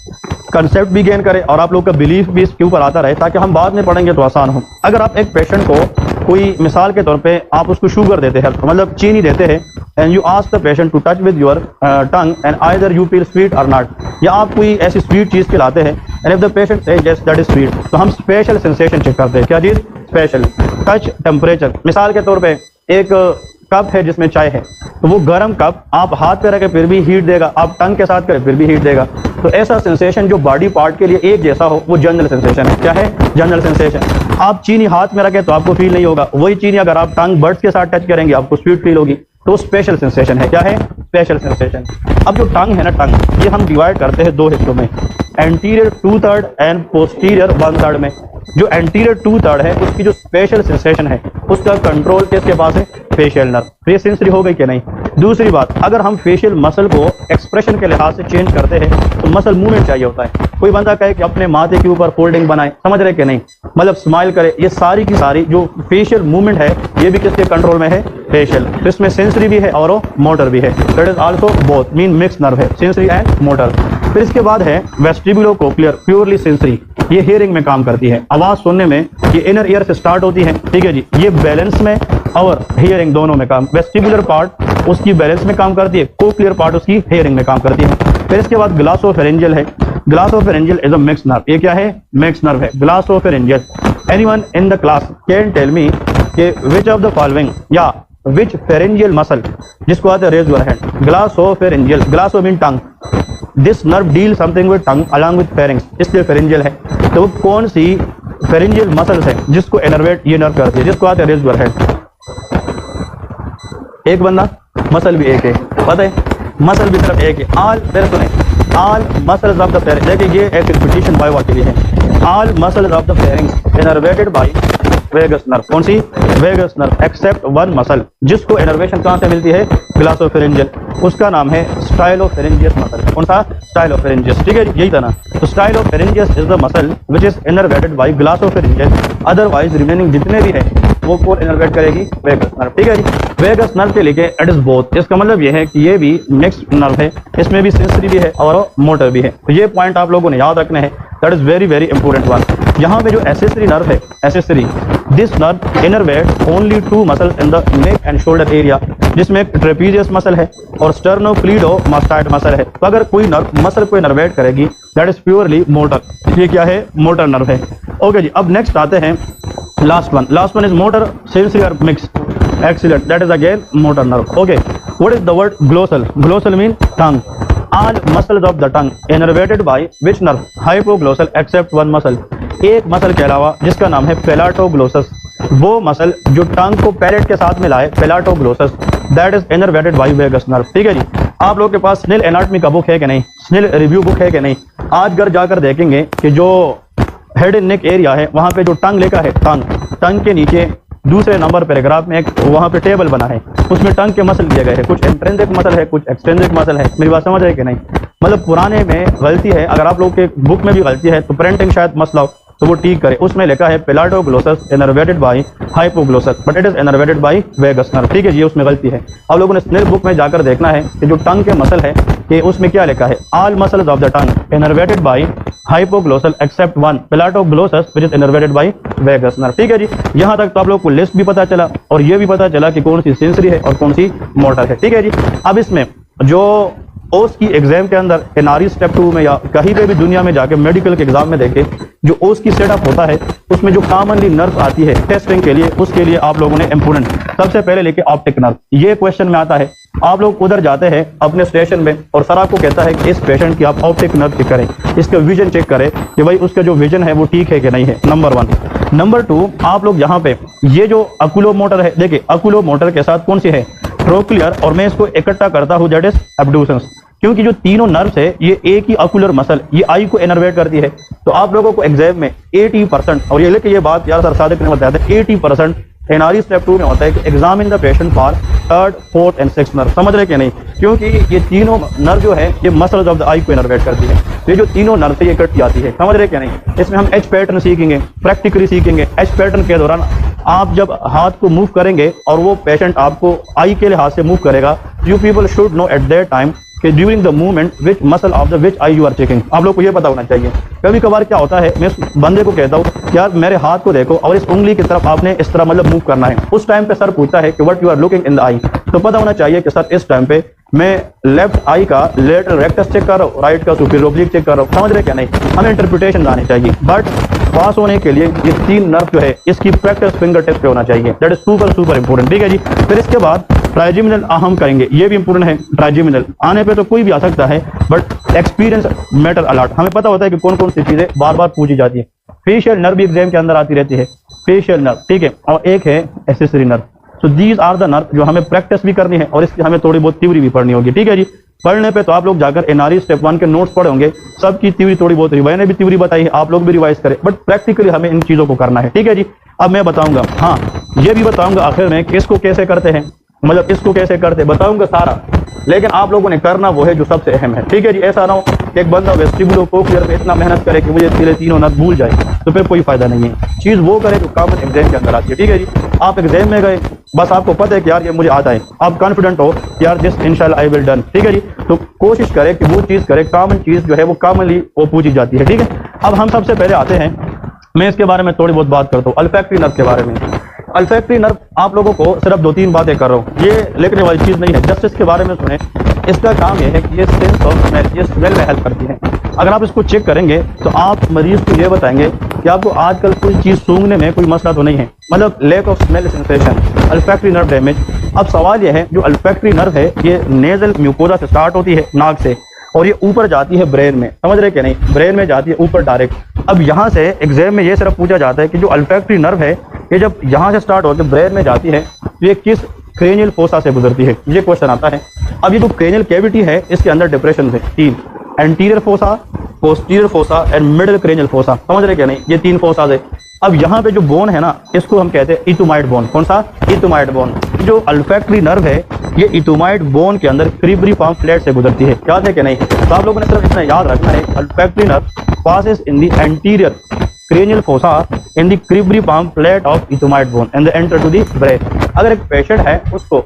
कंसेप्ट भी गेन करें और आप लोग का बिलीफ भी इसके ऊपर आता रहे, ताकि हम बाद में पढ़ेंगे तो आसान हो। अगर आप एक पेशेंट को कोई मिसाल के तौर पे आप उसको शुगर देते हैं, मतलब चीनी देते हैं, and you ask the patient to touch with your tongue and either you feel sweet और नॉट, या आप कोई ऐसी स्वीट चीज खिलाते हैं एंड इफ द पेशेंट से यस दैट इज स्वीट, तो हम स्पेशल सेंसेशन चेक करते हैं। क्या चीज, स्पेशल। टच टेम्परेचर, मिसाल के तौर पे एक कप है जिसमें चाय है, तो वो गर्म कप आप हाथ पे रखें फिर भी हीट देगा, आप टंग के साथ करें फिर भी हीट देगा। तो ऐसा सेंसेशन जो बॉडी पार्ट के लिए एक जैसा हो वो जनरल सेंसेशन है। क्या है, जनरल सेंसेशन। आप चीनी हाथ में रखें तो आपको फील नहीं होगा, वही चीनी अगर आप टंग बर्ड्स के साथ टच करेंगे आपको स्वीट फील होगी। तो स्पेशल सेंसेशन है। क्या है? Special sensation. अब जो टंग है ना, टंग ये हम डिवाइड करते हैं दो हिस्सों में, एंटीरियर 2/3 एंड पोस्टीरियर 1/3 में। जो एंटीरियर 2/3 है उसकी जो स्पेशल सेंसेशन है उसका कंट्रोल किसके पास है? Facial nerve. ये सेंसरी हो गई कि नहीं? दूसरी बात, अगर हम फेशियल मसल को एक्सप्रेशन के लिहाज से चेंज करते हैं तो मसल मूवमेंट चाहिए होता है। कोई बंदा कहे कि अपने माथे के ऊपर फोल्डिंग बनाए, समझ रहे कि नहीं, मतलब स्माइल करे, ये सारी की सारी जो फेशियल मूवमेंट है ये भी किसके कंट्रोल में है? फेशियल। तो इसमें सेंसरी भी है और मोटर भी है। That is also both, mean mix nerve है, सेंसरी एंड मोटर। फिर इसके बाद है वेस्टिबुलोकोक्लियर, प्योरली सेंसरी। ये हियरिंग में काम करती है, आवाज सुनने में। ये इनर ईयर से स्टार्ट होती है, ठीक है जी। ये बैलेंस में और हियरिंग दोनों में काम, वेस्टिबुलर पार्ट उसकी बैलेंस में काम करती है, कोक्लियर पार्ट उसकी हियरिंग में काम करती है। फिर इसके बाद ग्लासोफेरेंजियल है। Glossopharyngeal is a mix nerve. ये क्या है? मिक्स नर्व है, glossopharyngeal. Anyone in the class can tell me कि विच ऑफ द फॉलोइंग या विच फेरेंजियल मसल, जिसको आते हैं raise your hand, glossopharyngeal, glosso mean tongue, this nerve deal something with tongue along with pharynx, इसलिए pharyngeal है। तो वो कौन सी फेरेंजियल मसल्स है जिसको इनर्वेट ये नर्व करती है, जिसको आते हैं रेज योर हैंड? एक बंदा, मसल भी एक है, पता है, मसल भी सिर्फ एक है। ऑल, फिर सुने, all muscles of the pharynx, देखिए ये एक रिपीटिशन बायो के लिए है। All muscles of the pharynx innervated by vagus nerve. कौन सी? Vagus nerve, except one muscle, जिसको इनर्वेशन कहां से मिलती है? ग्लासोफेरेंजियल। उसका नाम है स्टाइलोफेरेंजियस मसल। कौन सा? स्टाइलोफेरेंजियस, ठीक है, यही था ना। तो stylopharyngeus is the muscle which is innervated by glossopharyngeal. Otherwise remaining जितने भी है वो कौन इनर्वेट करेगी? वेगस नर्व, ठीक है जी। वेगस नर्व के लिए इट इज बोथ, इसका मतलब ये है कि ये भी मिक्स्ड नर्व है, इसमें भी सेंसरी भी है और मोटर भी है। तो ये पॉइंट आप लोगों ने याद रखने हैं, that is very very important one. यहाँ पे जो एसेसरी नर्व है, accessory, this nerve innervate only 2 muscles in the neck and shoulder area, जिसमें एक ट्रेपीजियस मसल है और स्टर्नोक्लीडोमास्टाइड मसल है। तो अगर कोई नर्व मसल को इनर्वेट करेगी दैट इज प्योरली मोटर। ये क्या है? मोटर नर्व है। ओके जी, अब नेक्स्ट आते हैं last one is motor sensory और mix. Excellent, that is again motor nerve. Okay, what is the word glossal? Glossal mean tongue. All muscles of the tongue innervated by which nerve? Hypoglossal except one muscle. एक muscle के अलावा जिसका नाम है पेलाटोग्लोसस, वो muscle जो टंग को palette के साथ मिला है, palatoglossus, that is innervated by vagus nerve, ठीक है जी। आप लोग के पास स्नेल एनाटॉमी का बुक है कि नहीं? स्नेल रिव्यू बुक है कि नहीं? आज घर जाकर देखेंगे कि जो हेड एंड नेक एरिया है वहां पे जो टंग लिखा है, टंग के नीचे दूसरे नंबर पैराग्राफ में एक वहां पे टेबल बना है, उसमें टंग के मसल दिए गए हैं। कुछ इंट्रिंसिक मसल है, कुछ एक्सट्रिंसिक मसल है। मेरी बात समझ रहे कि नहीं? मतलब पुराने में गलती है, अगर आप लोग के बुक में भी गलती है तो प्रिंटिंग शायद मसला हो तो वो ठीक करे। उसमें लिखा है palatoglossus innervated by hypoglossus, but it is innervated by vagus nerve, ठीक है, ये उसमें गलती है। आप लोगों ने स्नेल बुक में जाकर देखना है कि जो टंग के मसल है कि उसमें क्या लिखा है, all muscles of the tongue innervated by hypoglossal except one palatoglossus which is innervated by vagus nerve, ठीक है जी। यहाँ तक तो आप लोग को लिस्ट भी पता चला और ये भी पता चला कि कौन सी सेंसरी है और कौन सी मोटर है, ठीक है जी। अब इसमें जो ओस की एग्जाम के अंदर एनआरई स्टेप 2 में या कहीं पे भी दुनिया में जाके मेडिकल के एग्जाम में देखे, जो ओस की सेटअप होता है उसमें जो कॉमनली नर्व आती है टेस्टिंग के लिए, उसके लिए आप लोगों ने इंपोर्टेंट सबसे पहले लेके ऑप्टिक नर्व। ये क्वेश्चन में आता है, आप लोग उधर जाते हैं अपने स्टेशन में और सर आपको कहता है कि इस पेशेंट की आप ऑप्टिक नर्व चेक करें, इसका विजन चेक करें कि भाई उसका जो विजन है वो ठीक है कि नहीं है, नंबर 1। नंबर 2, आप लोग यहाँ पे ये जो अकुलोमोटर है, देखिए अकुलोमोटर के साथ कौन सी है, ट्रोक्लियर, और मैं इसको इकट्ठा करता हूँ दैट इज एब्ड्यूसेंस, क्योंकि जो तीनों नर्व्स है ये एक ही अकुलर मसल ये आई को इनर्वेट करती है। तो आप लोगों को एग्जाम में 80%, और ये लेके ये बात यार सर सादिक ने बताया था, 80% एनआरई स्टेप 2 में होता है कि examine the patient for 3rd, 4th and 6th nerve, समझ रहे कि नहीं? क्योंकि ये तीनों नर्व जो है ये मसल्स ऑफ द आई को इनर्वेट करती है। ये जो तीनों नर्व से ये कट जाती है, समझ रहे कि नहीं? इसमें हम एच पैटर्न सीखेंगे, प्रैक्टिकली सीखेंगे। एच पैटर्न के दौरान आप जब हाथ को मूव करेंगे और वो पेशेंट आपको आई के लिहाज से मूव करेगा, you people should know at that time कि during the movement which muscle of the which eye you are checking. आप लोग को ये पता होना चाहिए। कभी कभार क्या होता है, मैं उस बंदे को कहता हूँ यार मेरे हाथ को देखो और इस उंगली की तरफ आपने इस तरह मतलब मूव करना है, उस टाइम पे सर पूछता है कि what you are looking in the eye, तो पता होना चाहिए कि सर इस टाइम पे मैं लेफ्ट आई का लेटरल रेक्टस चेक कर रहा हूँ, राइट का सुपीरियर ऑब्लिक चेक कर रहा हूँ, समझ रहे क्या नहीं? हमें इंटरप्रिटेशन आनी चाहिए, बट पास होने के लिए ये तीन नर्व जो है इसकी प्रैक्टिस फिंगर टिप पे होना चाहिए, दैट इज सुपर इंपोर्टेंट, ठीक है जी। फिर इसके बाद ट्राइजेमिनल अहम करेंगे, ये भी इंपोर्टेंट है। ट्राइजेमिनल आने पे तो कोई भी आ सकता है, बट एक्सपीरियंस मैटर अलॉट। हमें पता होता है कि कौन कौन सी चीजें बार बार पूछी जाती है। फेशियल नर्व भी एग्जाम के अंदर आती रहती है, फेशियल नर्व, ठीक है, और एक है accessory nerve. So these are the nerve जो हमें प्रैक्टिस भी करनी है और इसकी हमें थोड़ी बहुत थ्योरी भी पढ़नी होगी, ठीक है जी। पढ़ने पे तो आप लोग जाकर एनआरई स्टेप 1 के नोट्स पढ़े होंगे, सबकी थ्योरी थोड़ी बहुत मैंने भी थ्योरी बताई है, आप लोग भी रिवाइज करें, बट प्रैक्टिकली हमें इन चीज़ों को करना है, ठीक है जी। अब मैं बताऊंगा, हाँ ये भी बताऊंगा आखिर में कि इसको कैसे करते हैं, मतलब इसको कैसे करते बताऊंगा सारा, लेकिन आप लोगों ने करना वो है जो सबसे अहम है, ठीक है जी। ऐसा ना हो कि एक बंदा वेस्टिबुलर कोक्लियर पे इतना मेहनत करे कि मुझे इसके तीनों नर्व भूल जाए, तो फिर कोई फायदा नहीं है। चीज़ वो करे जो कॉमन एग्जाम के अंदर आती है, ठीक है जी। आप एग्जाम में गए, बस आपको पता है कि यार ये मुझे आता है, आप कॉन्फिडेंट हो कि यार दिस इंशाल्लाह आई विल डन, ठीक है जी। तो कोशिश करें कि वो चीज़ करे, कॉमन चीज़ जो है वो कॉमनली वो पूछी जाती है, ठीक है। अब हम सबसे पहले आते हैं, मैं इसके बारे में थोड़ी बहुत बात करता हूँ, अल्फैक्टरी नर्व के बारे में। अल्फैक्टरी नर्व आप लोगों को सिर्फ 2-3 बातें कर रहा हूँ, ये लिखने वाली चीज़ नहीं है, जस्ट इसके बारे में सुने। इसका काम यह है कि ये सेंस ऑफ स्मेल, ये स्मेल में हेल्प करती है। अगर आप इसको चेक करेंगे तो आप मरीज को ये बताएंगे कि आपको आजकल कोई चीज़ सूंघने में कोई मसला तो नहीं है, मतलब lack of smell sensation, olfactory nerve damage. अब सवाल यह है, जो अल्फैक्टरी नर्व है ये नेजल म्यूकोजा से स्टार्ट होती है, नाक से, और ये ऊपर जाती है ब्रेन में, समझ रहे कि नहीं, ब्रेन में जाती है ऊपर डायरेक्ट। अब यहाँ से एग्जाम में ये सिर्फ पूछा जाता है कि जो अल्फैक्टरी नर्व है ये जब यहाँ से स्टार्ट होकर ब्रेन में जाती है तो ये किस क्रेनियल फोसा से गुजरती है, ये क्वेश्चन आता है। अब ये जो क्रेनियल कैविटी है इसके अंदर डिप्रेशन है 3, anterior fossa, posterior fossa and middle cranial fossa, समझ रहे क्या नहीं, ये 3 फोसाज है। अब यहाँ पे जो बोन है ना, इसको हम कहते हैं इथोमाइड बोन। कौन सा? इथोमाइड बोन। जो अल्फैक्टरी नर्व है ये इथोमाइड बोन के अंदर क्रिब्रिफॉर्म फ्लैट से गुजरती है, याद है कि नहीं। तो आप लोगों ने सिर्फ इतना याद रखना है, अल्फैक्टरी nerve passes in the anterior cranial fossa in the cribriform plate of ethmoid bone and they enter to the brain। अगर एक पेशेंट है उसको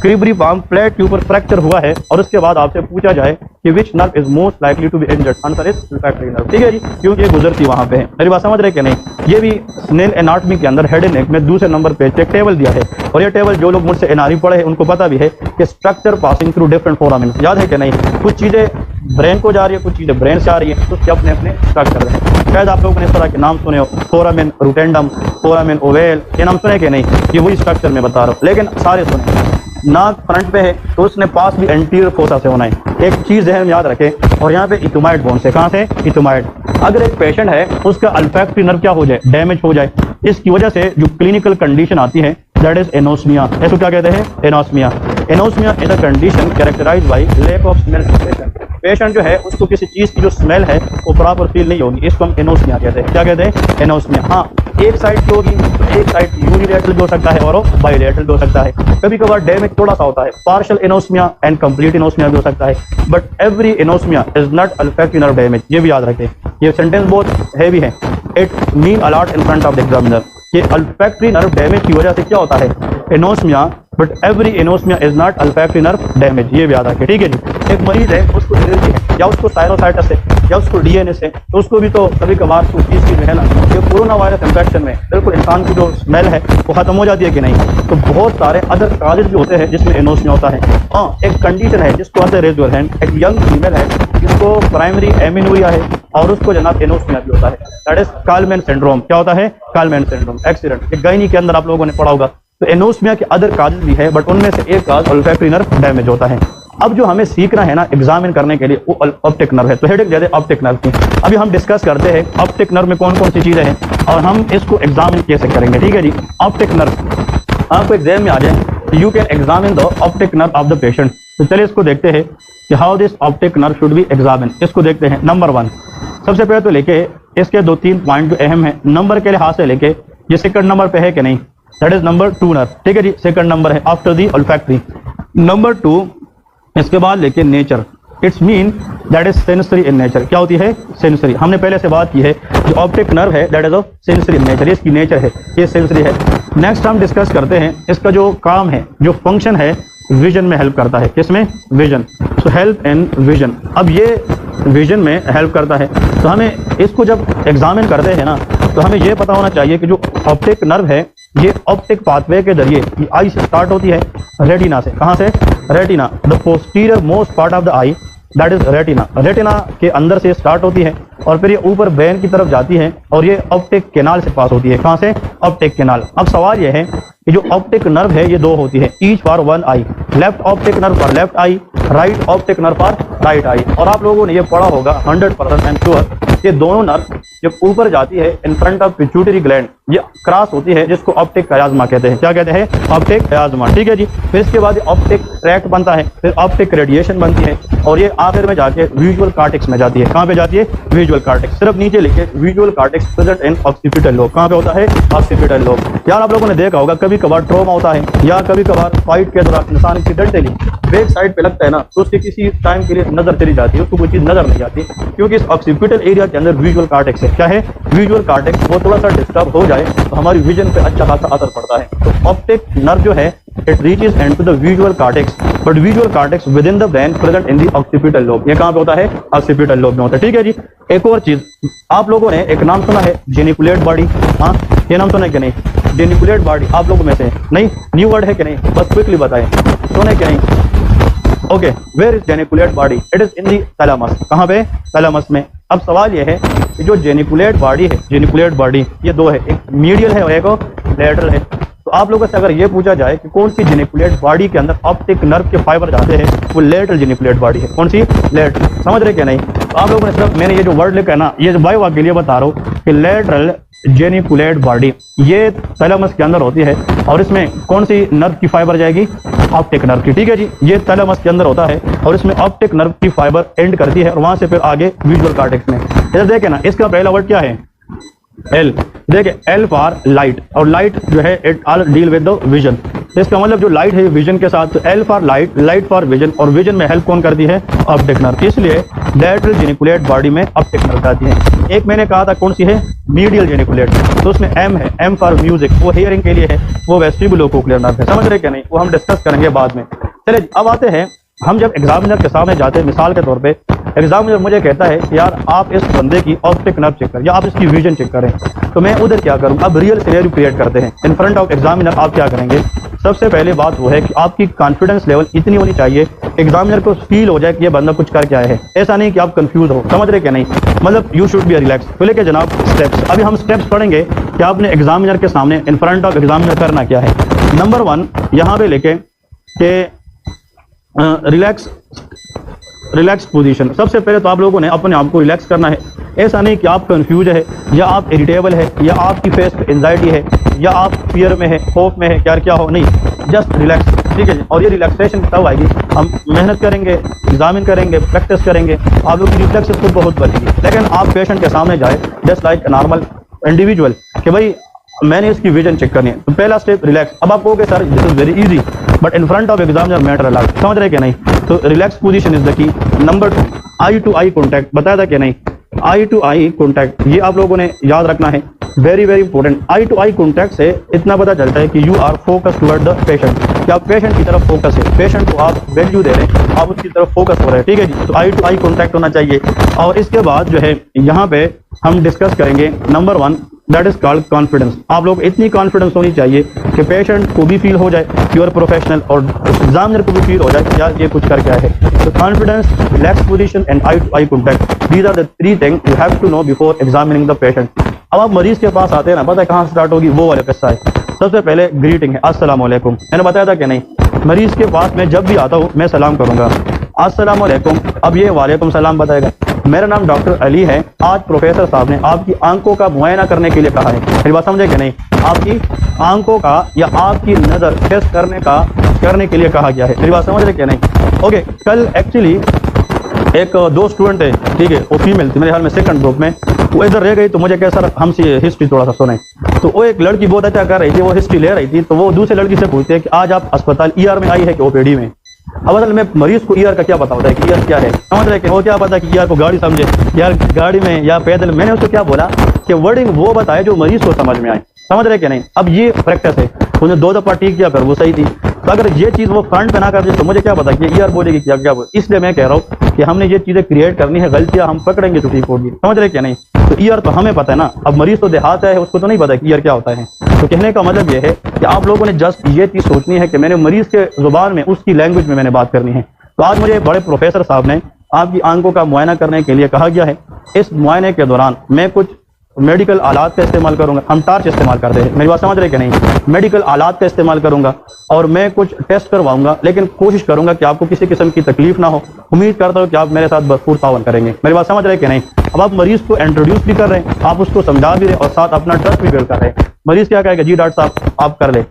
क्रिब्रिफॉर्म प्लेट के ऊपर फ्रैक्चर हुआ है और उसके बाद आपसे पूछा जाए कि which nerve is most likely to be injured, answer is olfactory nerve, ठीक है जी, क्योंकि ये गुजरती वहां पे है। मेरी बात समझ रहे कि नहीं। ये भी स्नेल एनाटॉमी के अंदर हेड एंड नेक में दूसरे नंबर पे एक टेबल दिया है, और ये टेबल जो लोग मुझसे एनआरई पढ़े हैं उनको पता भी है कि structure passing through different foramen, याद है कि नहीं। कुछ चीजें ब्रेन को जा रही है, कुछ चीजें ब्रेन से आ रही है, तो अपने अपने स्ट्रक्चर हैं। शायद आप लोगों ने इस तरह के नाम सुने हो, फोरामेन रूटेंडम, फोरामेन ओवेल, ये नाम सुने कि नहीं, ये वही स्ट्रक्चर में बता रहा हूँ, लेकिन सारे सुने। नाक फ्रंट पे है तो उसने पास भी एंटीरियर फोसा से होना है, एक चीज ध्यान में याद रखें। और यहाँ पे इथोमाइड बोन से, कहाँ से? इथोमाइड। अगर एक पेशेंट है उसका अल्फैक्टरी नर्व क्या हो जाए, डैमेज हो जाए, इसकी वजह से जो क्लिनिकल कंडीशन आती है दैट इज एनोस्मिया। इसको क्या कहते हैं? Anosmia. Anosmia is a condition characterized by lack of smell sensation. Patient जो है उसको किसी चीज की जो स्मेल है वो प्रॉपर फील नहीं होगी, इसको हम एनोस्मिया कहते हैं। क्या कहते हैं? एनोस्मिया। हाँ, एक साइड की होगी, एक साइड यूनिलैटरल भी हो सकता है और बाइलैटरल भी हो सकता है। कभी कभार डैमेज थोड़ा सा होता है, partial anosmia and complete anosmia भी हो सकता है, but every anosmia is not olfactory nerve damage. ये भी याद रखें, ये सेंटेंस बहुत हैवी है। It mean a lot in front of the examiner कि अल्फैक्टरी नर्व डैमेज की वजह से क्या होता है, anosmia, but every anosmia is not olfactory nerve damage. ये भी याद रखें, ठीक है जी। एक मरीज है उसको एलर्जी है, या उसको साइनोसाइटिस है, या उसको डीएनएस है, तो उसको भी तो कभी कभार उस चीज़ की जो है ना, ये कोरोना वायरस इन्फेक्शन में बिल्कुल इंसान की जो स्मेल है वो खत्म हो जाती है कि नहीं। तो बहुत सारे अदर काजेज भी होते हैं जिसमें एनोस्मिया होता है। हाँ, एक कंडीशन है जिसको कहते हैं रेज योर हैंड, एक यंग फीमेल है जिसको प्राइमरी एमिनोरिया है और उसको जनाब एनोस्मिया भी होता है, दैट इज कालमैन सिंड्रोम। क्या होता है? कालमैन सिंड्रोम। एक्सीडेंट, एक गायनी के अंदर आप लोगों ने पढ़ा होगा। तो एनोस्मिया के अदर काजेज भी है, बट उनमें से एक काज अल्फैक्टरी नर्व डैमेज होता है। अब जो हमें सीखना है ना एग्जामिन करने के लिए, वो ऑप्टिक नर्व है। तो हेडिंग जैसे ऑप्टिक नर्व की अभी हम डिस्कस करते हैं ऑप्टिक नर्व में कौन कौन सी चीजें हैं और हम इसको एग्जामिन कैसे करेंगे, ठीक है जी। ऑप्टिक नर्व आपको एग्जाम में आ जाए, you can examine the optic nerve of the patient. तो चलिए इसको देखते हैं कि how this optic nerve should be examine. इसको देखते हैं। नंबर 1, सबसे पहले तो लेके इसके 2-3 पॉइंट जो अहम है नंबर के लिहाज से लेके, ये सेकंड नंबर पे है कि नहीं, दैट इज नंबर 2 नर्व, ठीक है जी, सेकंड नंबर है आफ्टर दी ऑल्फैक्टरी। नंबर 2 इसके बाद लेके nature, it's mean that is sensory in nature. क्या होती है? सेंसरी। हमने पहले से बात की है, जो ऑप्टिक नर्व है that is of sensory in nature, इसकी नेचर है, ये सेंसरी है। नेक्स्ट हम डिस्कस करते हैं इसका जो काम है, जो फंक्शन है, विजन में हेल्प करता है। किसमें? Vision. So help in vision. अब ये विजन में हेल्प करता है, तो हमें इसको जब एग्जामिन करते हैं ना, तो हमें ये पता होना चाहिए कि जो ऑप्टिक नर्व है ये ऑप्टिक पाथवे के जरिए, ये आई से स्टार्ट होती है, रेटिना से। कहाँ से? Retina. The posterior most part of the I that is retina. Retina के अंदर से स्टार्ट होती है और फिर ये ऊपर ब्रेन की तरफ जाती है और ये ऑप्टिक कैनाल से पास होती है। कहाँ से? Optic canal. अब सवाल ये है कि जो ऑप्टिक नर्व है ये 2 होती है, each for 1 I. Left optic nerve for left I, right optic nerve for right I. और आप लोगों ने ये पढ़ा होगा 100% आई एम श्योर, ये दोनों नर्व जब ऊपर जाती है इन फ्रंट ऑफ पिट्यूटरी ग्लैंड, ये क्रॉस होती है जिसको ऑप्टिक कयाज़मा कहते हैं। क्या कहते हैं? ऑप्टिक कयाज़मा। ठीक है जी। फिर इसके बाद ऑप्टिक ट्रैक्ट बनता है, फिर ऑप्टिक रेडिएशन बनती है और ये आखिर में जाके विजुअल कॉर्टेक्स में जाती है। कहाँ पे जाती है? Visual cortex. सिर्फ नीचे लिखे visual cortex present in occipital lobe. कहाँ पे होता है? Occipital lobe. यार आप लोगों ने देखा होगा कभी कभार ट्रॉमा होता है या कभी कभार फाइट के दौरान इंसान एक्सीडेंटली बैक साइड पे लगता है ना, तो उसकी किसी टाइम के लिए नजर चली जाती है, उसको कोई चीज नजर नहीं आती, क्योंकि इस ऑक्सीपिटल एरिया के अंदर विजुअल कॉर्टेक्स है। क्या है? Visual cortex. वो थोड़ा सा डिस्टर्ब हो जाए तो हमारी विजन पे अच्छा खासा असर पड़ता है। तो ऑप्टिक नर्व जो है it reaches and to the visual cortex, but visual cortex within the brain present in the occipital lobe. ये कहाँ पे होता है? ऑक्सीपिटल लोब में होता है। ठीक है जी। एक और चीज, आप लोगों ने एक नाम सुना है जेनिकुलेट बॉडी। हाँ, ये नाम सुना है कि नहीं? जेनिकुलेट बॉडी आप लोगों में से नहीं, न्यू वर्ड है कि नहीं? बस क्विकली बताएं, सुने कि नहीं? Okay, where is geniculate body? It is in the thalamus. कहाँ पे? थैलेमस में। अब सवाल यह है कि जो जेनिकुलेट बॉडी है, जेनिकुलेट बॉडी ये दो है, एक मीडियल है और एक लैटरल है। तो आप लोगों से अगर ये पूछा जाए कि कौन सी जेनिकुलेट बॉडी के अंदर ऑप्टिक नर्व के फाइबर जाते हैं, वो लैटरल जेनिकुलेट बॉडी है। कौन सी? लैटरल। समझ रहे क्या नहीं? तो आप लोगों ने सिर्फ मैंने ये जो वर्ड लिखा है ना, ये बाय वाक के लिए बता रहा हूँ कि लैटरल जेनिकुलेट बॉडी ये थैलेमस के अंदर होती है और इसमें कौन सी नर्व की फाइबर जाएगी? ऑप्टिक नर्व की। ठीक है जी। ये थैलेमस के अंदर होता है और इसमें ऑप्टिक नर्व की फाइबर एंड करती है और वहां से फिर आगे विजुअल कॉर्टेक्स में। इधर देखे ना, इसका पहला वर्ड क्या है? एल। देखिए एल फॉर लाइट, और लाइट जो है it all deal with the vision. इसका मतलब जो लाइट है विजन के साथ, तो L for light, light for vision, और विजन में हेल्प कौन करती है? Optic nerve. इसलिए लैटरल जेनिकुलेट बॉडी में ऑप्टिक नर्व आती है। एक मैंने कहा था कौन सी है? मीडियल जेनिकुलेट, तो उसमें एम है, एम फॉर म्यूजिक, वो हियरिंग के लिए है, वो वेस्टिबुलोकोक्लियर नर्व है। समझ रहे क्या नहीं? वो हम डिस्कस करेंगे बाद में। चलिए अब आते हैं, हम जब एग्जामिनर के सामने जाते हैं, मिसाल के तौर पे एग्जामिनर मुझे कहता है कि यार आप इस बंदे की ऑप्टिक नर्व चेक करें या आप इसकी विजन चेक करें, तो मैं उधर क्या करूं? अब रियल सिनेरियो क्रिएट करते हैं इन फ्रंट ऑफ एग्जामिनर। आप क्या करेंगे? सबसे पहले बात वो है कि आपकी कॉन्फिडेंस लेवल इतनी होनी चाहिए एग्जामिनर को फील हो जाए कि ये बंदा कुछ करके आया है। ऐसा नहीं कि आप कंफ्यूज हो। समझ रहे क्या नहीं? मतलब यू शुड बी रिलैक्स। तो लेके जनाब स्टेप्स, अभी हम स्टेप्स पढ़ेंगे कि आपने एग्जामिनर के सामने इन फ्रंट ऑफ एग्जामिनर करना क्या है। नंबर 1 यहाँ पे लेके कि रिलैक्स पोजीशन। सबसे पहले तो आप लोगों ने अपने आप को रिलैक्स करना है। ऐसा नहीं कि आप कंफ्यूज है या आप इरिटेबल है या आपकी फेस पे एंजाइटी है या आप फियर में है, खौफ में है, क्या हो, नहीं, जस्ट रिलैक्स। ठीक है। और ये रिलैक्सेशन तब आएगी, हम मेहनत करेंगे, एग्जामिन करेंगे, प्रैक्टिस करेंगे, आप लोग की रिफ्लेक्स खुद बहुत बनेगी। लेकिन आप पेशेंट के सामने जाए जस्ट लाइक नॉर्मल इंडिविजुअल कि भाई मैंने इसकी विजन चेक करनी है, तो पहला स्टेप रिलैक्स। अब आप कहोगे sir this is very easy, but in front of examiner matter a lot. समझ रहे क्या नहीं? तो relax position is the key. Number 2 eye to eye contact. बताया था क्या नहीं? आई टू आई कॉन्टैक्ट ये आप लोगों ने याद रखना है, very very important. Eye to eye contact से इतना पता चलता है कि you are focus toward the patient, कि आप पेशेंट की तरफ फोकस है, पेशेंट को आप वैल्यू दे रहे हैं, आप उसकी तरफ फोकस हो रहे हैं। ठीक है जी। तो आई टू आई कॉन्टैक्ट होना चाहिए। और इसके बाद जो है यहाँ पे हम डिस्कस करेंगे number 1 that is called confidence. आप लोग इतनी कॉन्फिडेंस होनी चाहिए कि पेशेंट को भी फील हो जाए कि यूर प्रोफेशनल, और एग्जामिनर को भी फील हो जाए कि यार ये कुछ करके आया है। तो confidence, relax position and eye to eye contact, these are the 3 things you have to know before examining the patient. अब आप मरीज के पास आते हैं ना, पता है कहाँ स्टार्ट होगी? वो वाले किस्सा है। सबसे पहले ग्रीटिंग है, अस्सलाम वालेकुम। मैंने बताया था कि नहीं? मरीज के पास मैं जब भी आता हूँ मैं सलाम करूंगा, अस्सलाम वालेकुम। अब ये वालेकुम सलाम बताएगा। मेरा नाम डॉक्टर अली है, आज प्रोफेसर साहब ने आपकी आंखों का मुआयना करने के लिए कहा है। मेरी बात समझे कि नहीं? आपकी आंखों का या आपकी नज़र टेस्ट करने के लिए कहा गया है। मेरी बात समझ रहे क्या नहीं? ओके। कल एक्चुअली एक 2 स्टूडेंट है, ठीक है, वो फीमेल थी मेरे ख्याल में सेकंड ग्रुप में, वो इधर रह गई, तो मुझे क्या सर हमसे हिस्ट्री थोड़ा सा सुने। तो वो एक लड़की बहुत अच्छा कर रही थी, वो हिस्ट्री ले रही थी, तो वो दूसरे लड़की से पूछते हैं कि आज आप अस्पताल ER में आई है कि OPD में? अब असल में मरीज को ER का क्या पता होता है कि ER क्या है? समझ रहे कि वो क्या पता कि ER को गाड़ी समझे, यार गाड़ी में या पैदल। मैंने उसको क्या बोला कि वर्डिंग वो बताए जो मरीज को समझ में आए। समझ रहे कि नहीं? अब ये प्रैक्टिस है, उन्हें 2 दफा ठीक किया, फिर वो सही थी। तो अगर ये चीज़ वो फ्रंट पे ना कर दे तो मुझे क्या पता कि ER बोलेगी क्या बोले। इसलिए मैं कह रहा हूँ कि हमने ये चीज़ें क्रिएट करनी है, गलतियाँ हम पकड़ेंगे तो ठीक होगी। समझ रहे क्या नहीं? तो ER तो हमें पता है ना, अब मरीज तो देहात है, उसको तो नहीं पता कि ER क्या होता है। तो कहने का मतलब ये है कि आप लोगों ने जस्ट ये चीज़ सोचनी है कि मैंने मरीज के जुबान में, उसकी लैंग्वेज में मैंने बात करनी है। तो आज मुझे बड़े प्रोफेसर साहब ने आपकी आंखों का मुआयना करने के लिए कहा गया है। इस मुआयने के दौरान मैं कुछ मेडिकल आलात का इस्तेमाल करूंगा। हम टार्च इस्तेमाल करते हैं, मेरी बात समझ रहे कि नहीं? मेडिकल आलात का इस्तेमाल करूंगा और मैं कुछ टेस्ट करवाऊंगा, लेकिन कोशिश करूंगा कि आपको किसी किस्म की तकलीफ ना हो। उम्मीद करता हूं कि आप मेरे साथ भरपूर तावन करेंगे। मेरी बात समझ रहे कि नहीं? अब आप मरीज को इंट्रोड्यूस भी कर रहे हैं, आप उसको समझा भी रहे हैं और साथ अपना ट्रस्ट भी बिल्ड कर रहे हैं। मरीज क्या कहेगा, जी डॉक्टर साहब आप कर ले।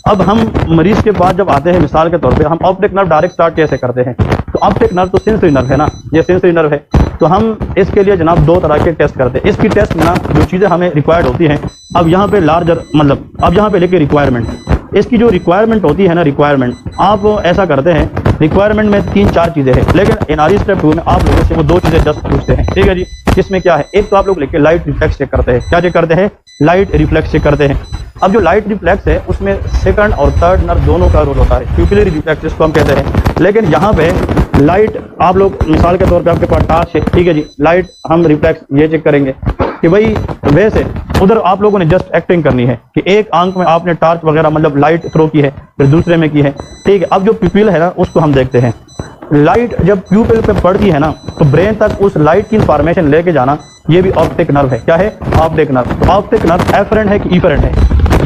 अब हम मरीज के पास जब आते हैं, मिसाल के तौर पे हम ऑप्टिक नर्व डायरेक्ट स्टार्ट कैसे करते हैं, तो ऑप्टिक नर्व तो सेंसरी नर्व है ना, ये सेंसरी नर्व है, तो हम इसके लिए जनाब दो तरह के टेस्ट करते हैं। इसकी टेस्ट में ना जो चीज़ें हमें रिक्वायर्ड होती हैं, अब यहाँ पे लार्जर मतलब अब यहाँ पे लेके रिक्वायरमेंट, इसकी जो रिक्वायरमेंट होती है ना, रिक्वायरमेंट आप ऐसा करते हैं, रिक्वायरमेंट में 3-4 चीज़ें हैं, लेकिन एनआरई स्टेप 2 में आप लोगों से वो 2 चीज़ें जस्ट पूछते हैं, ठीक है जी। इसमें क्या है, एक तो आप लोग लेके लाइट रिफ्लेक्स चेक करते हैं, क्या चेक करते हैं, लाइट रिफ्लेक्स चेक करते हैं। अब जो लाइट रिफ्लेक्स है उसमें सेकंड और थर्ड नर्व दोनों का रोल होता है, प्यूपिलरी रिफ्लेक्स जिसको हम कहते हैं। लेकिन यहाँ पे लाइट आप लोग मिसाल के तौर पे आपके पास टार्च है, ठीक है जी, लाइट हम रिफ्लेक्स ये चेक करेंगे कि भाई वैसे उधर आप लोगों ने जस्ट एक्टिंग करनी है कि एक आंख में आपने टार्च वगैरह मतलब लाइट थ्रो की है, फिर दूसरे में की है, ठीक है। अब जो प्यूपिल है ना उसको हम देखते हैं, लाइट जब प्यूपिल पे पड़ती है ना तो ब्रेन तक उस लाइट की इंफॉर्मेशन लेके जाना, ये भी ऑप्टिक नर्व है। क्या है, ऑप्टिक नर्व। तो ऑप्टिक नर्व एफरेंट है कि इफरेंट है,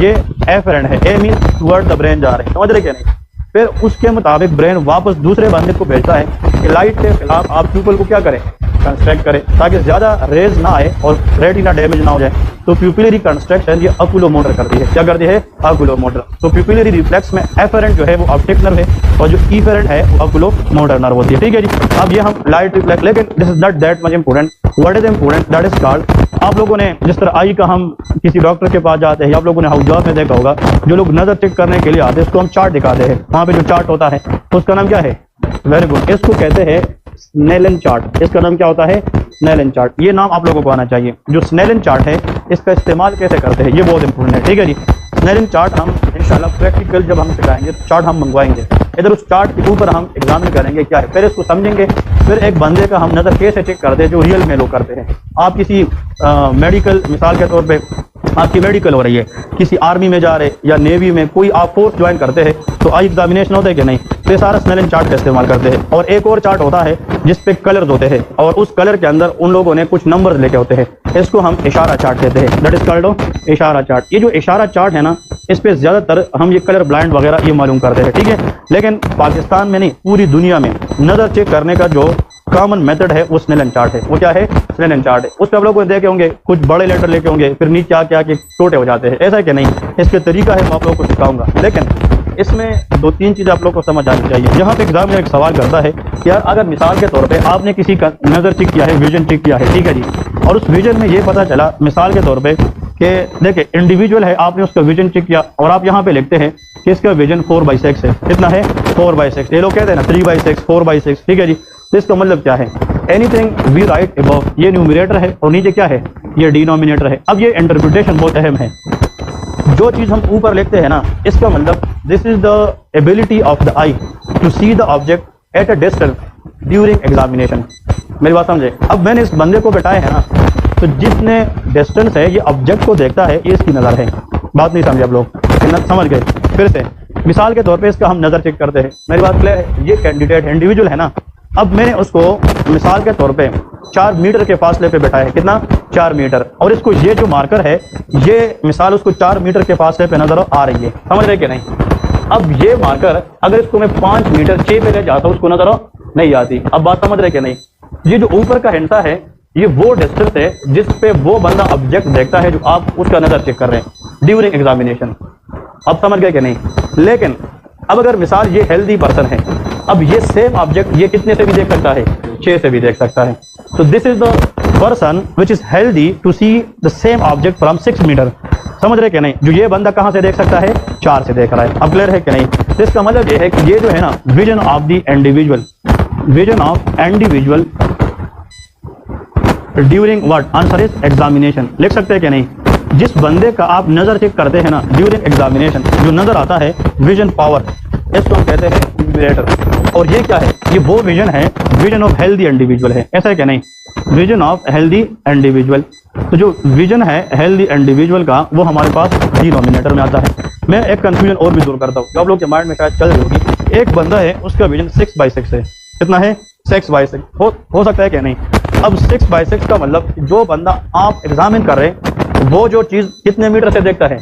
ये एफरेंट है, ए मीन टुवर्ड द ब्रेन जा रहे हैं, समझ रहे क्या नहीं। फिर उसके मुताबिक ब्रेन वापस दूसरे बंदे को भेजता है कि लाइट के खिलाफ आप प्यूपिल को क्या करें, कंस्ट्रक्ट करें, ताकि ज्यादा रेज ना आए और रेटिना डैमेज ना हो जाए। तो प्यूपिलरी कंस्ट्रक्शन ये ऑक्यूलोमोटर करती है, क्या करती है, ऑक्यूलोमोटर। तो प्यूपिलरी रिफ्लेक्स में एफरेंट जो है वो ऑप्टिक नर्व है और जो इफरेंट है वो ऑक्यूलोमोटर नर्व होती है, ठीक है जी। अब ये हम लाइट रिफ्लेक्स, लेकिन this is not that much important. What is important, that is called, आप लोगों ने जिस तरह आई का हम किसी डॉक्टर के पास जाते हैं, आप लोगों ने हाउस जॉब में देखा होगा, जो लोग नजर चेक करने के लिए आते हैं उसको हम चार्ट दिखाते हैं, वहाँ पे जो चार्ट होता है तो उसका नाम क्या है, वेरी गुड, इसको कहते हैं स्नेलन चार्ट। इसका नाम क्या होता है, स्नेलन चार्ट। ये नाम आप लोगों को आना चाहिए। जो स्नेलन चार्ट है इसका इस्तेमाल कैसे करते हैं ये बहुत इंपॉर्टेंट है, ठीक है जी। स्नेलन चार्ट हम इंशाल्लाह प्रैक्टिकल जब हम सिखाएंगे तो चार्ट हम मंगवाएंगे, इधर उस चार्ट के ऊपर हम एग्जामिन करेंगे क्या है, फिर इसको समझेंगे, फिर एक बंदे का हम नजर कैसे चेक करते हैं जो रियल में लोग करते हैं। आप किसी मेडिकल, मिसाल के तौर पे आपकी मेडिकल हो रही है, किसी आर्मी में जा रहे या नेवी में कोई आप फोर्स ज्वाइन करते हैं तो आई एग्जामिनेशन होता है कि नहीं, तो ये सारा स्नेलन चार्ट का इस्तेमाल करते हैं। और एक और चार्ट होता है जिसपे कलर्स होते हैं और उस कलर के अंदर उन लोगों ने कुछ नंबर्स लेके होते हैं, इसको हम इशारा चार्ट कहते हैं, दैट इज कॉल्ड इशारा चार्ट। ये जो इशारा चार्ट है ना, इस पे ज्यादातर हम ये कलर ब्लाइंड वगैरह ये मालूम करते हैं, ठीक है। लेकिन पाकिस्तान में नहीं, पूरी दुनिया में नजर चेक करने का जो कॉमन मेथड है वो स्नेलन चार्ट है। वो क्या है, स्नेलन चार्ट है। उस पर आप लोग देखे होंगे कुछ बड़े लेटर लेके होंगे, फिर नीचे आके आके छोटे हो जाते हैं, ऐसा है कि नहीं। इसके तरीका है, मैं आप लोगों को सिखाऊंगा, लेकिन इसमें 2-3 चीजें आप लोग को समझ आनी चाहिए। यहाँ पे एग्जाम में एक सवाल करता है कि यार अगर मिसाल के तौर पे आपने किसी का नजर चेक किया है, विजन चेक किया है, ठीक है जी, और उस विजन में ये पता चला मिसाल के तौर पे कि देखिए इंडिविजुअल है, आपने उसका विजन चेक किया और आप यहाँ पे लिखते हैं कि इसका विजन 4/6 है। कितना है, 4/6। ये लोग कहते हैं ना 3/6, 4/6, ठीक है जी। तो इसका मतलब क्या है, एनीथिंग वी राइट अबव, ये न्यूमरेटर है और नीचे क्या है, ये डिनोमिनेटर है। अब ये इंटरप्रिटेशन बहुत अहम है। जो चीज हम ऊपर लिखते हैं ना, इसका मतलब this is the ability of the eye to see the object at a distance during examination. मेरी बात समझे। अब मैंने इस बंदे को बैठाया है ना, तो जिसने डिस्टेंस है ये ऑब्जेक्ट को देखता है, ये इसकी नजर है। बात नहीं समझे आप लोग, समझ गए। फिर से मिसाल के तौर पे इसका हम नजर चेक करते हैं, मेरी बात क्लियर है। ये कैंडिडेट है, इंडिविजुअल है ना, अब मैंने उसको मिसाल के तौर पे 4 मीटर के फासले पे बैठाया है, कितना, 4 मीटर, और इसको ये जो मार्कर है ये मिसाल उसको 4 मीटर के फासले पे नजर आ रही है, समझ रहे कि नहीं। अब ये मार्कर अगर इसको मैं 5 मीटर 6 पे ले जाता हूँ उसको नजर नहीं आती। अब बात समझ रहे कि नहीं। ये जो ऊपर का हिस्सा है ये वो डिस्टेंस है जिस पे वो बंदा ऑब्जेक्ट देखता है जो आप उसका नजर चेक कर रहे हैं ड्यूरिंग एग्जामिनेशन। अब समझ गए कि नहीं। लेकिन अब अगर मिसाल ये हेल्दी पर्सन है, अब ये सेम ऑब्जेक्ट ये कितने से भी देख सकता है, 6 से भी देख सकता है। तो this is the person which is healthy to see the same object from 6 metre. समझ रहे कि नहीं। जो ये बंदा कहां से देख सकता है, 4 से देख रहा है। अब क्लियर है कि नहीं। तो इसका मतलब ये है कि ये जो है ना vision of the individual, vision of individual during what, answer is examination. लिख सकते हैं कि नहीं। जिस बंदे का आप नजर चेक करते हैं ना ड्यूरिंग एग्जामिनेशन, जो नजर आता है विजन पावर, इसको हम कहते हैं न्यूमरेटर। और ये क्या है, ये वो विजन है, विजन ऑफ हेल्दी इंडिविजुअल है, ऐसा है क्या नहीं, विजन ऑफ हेल्दी इंडिविजुअल। तो जो विजन है हेल्दी इंडिविजुअल का वो हमारे पास डिनोमिनेटर में आता है। मैं एक कंफ्यूजन और भी दूर करता हूँ, जो आप लोग के माइंड में शायद चल रही होगी। एक बंदा है उसका विजन 6/6 है, कितना है, 6/6 हो सकता है क्या नहीं। अब 6/6 का मतलब जो बंदा आप एग्जामिन कर रहे हैं वो जो चीज कितने मीटर से देखता है,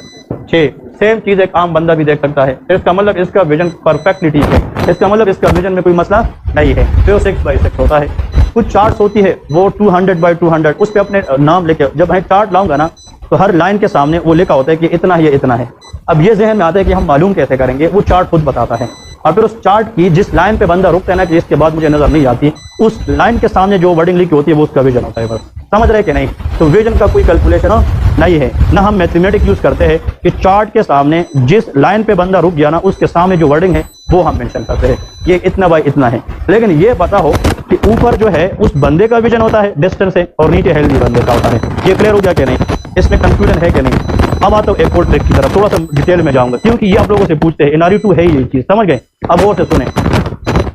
6। सेम चीज एक आम बंदा भी देख सकता है। इसका मतलब इसका विजन परफेक्टली ठीक है, इसका मतलब इसका विजन में कोई मसला नहीं है। तो 6/6 होता है। कुछ चार्ट्स होती है वो 200/200, उस पर अपने नाम लेके जब मैं चार्ट लाऊंगा ना तो हर लाइन के सामने वो लिखा होता है कि इतना है ये इतना है। अब ये जहन में आता है कि हम मालूम कैसे करेंगे, वो चार्ट खुद बताता है। और फिर उस चार्ट की जिस लाइन पे बंदा रुकता है ना कि इसके बाद मुझे नजर नहीं आती, उस लाइन के सामने जो वर्डिंग लिखी होती है वो उसका विजन होता है। बस समझ रहे कि नहीं? तो विजन का कोई कैलकुलेशन नहीं है, ना हम मैथमेटिक यूज करते हैं कि चार्ट के सामने जिस लाइन पे बंदा रुक गया ना उसके सामने जो वर्डिंग है वो हम मेंशन करते हैं, ये इतना बाई इतना है। लेकिन ये पता हो कि ऊपर जो है उस बंदे का विजन होता है डिस्टेंस है और नीचे हेल्दी बंदे का होता है। ये क्लियर हो गया कि नहीं? इसमें कंफ्यूजन है कि नहीं? अब आता हूँ एक और ट्रिक की तरफ, थोड़ा सा डिटेल में जाऊंगा क्योंकि ये आप लोगों से पूछते हैं। NRE2 है ये चीज, समझ गए? अब और से सुने।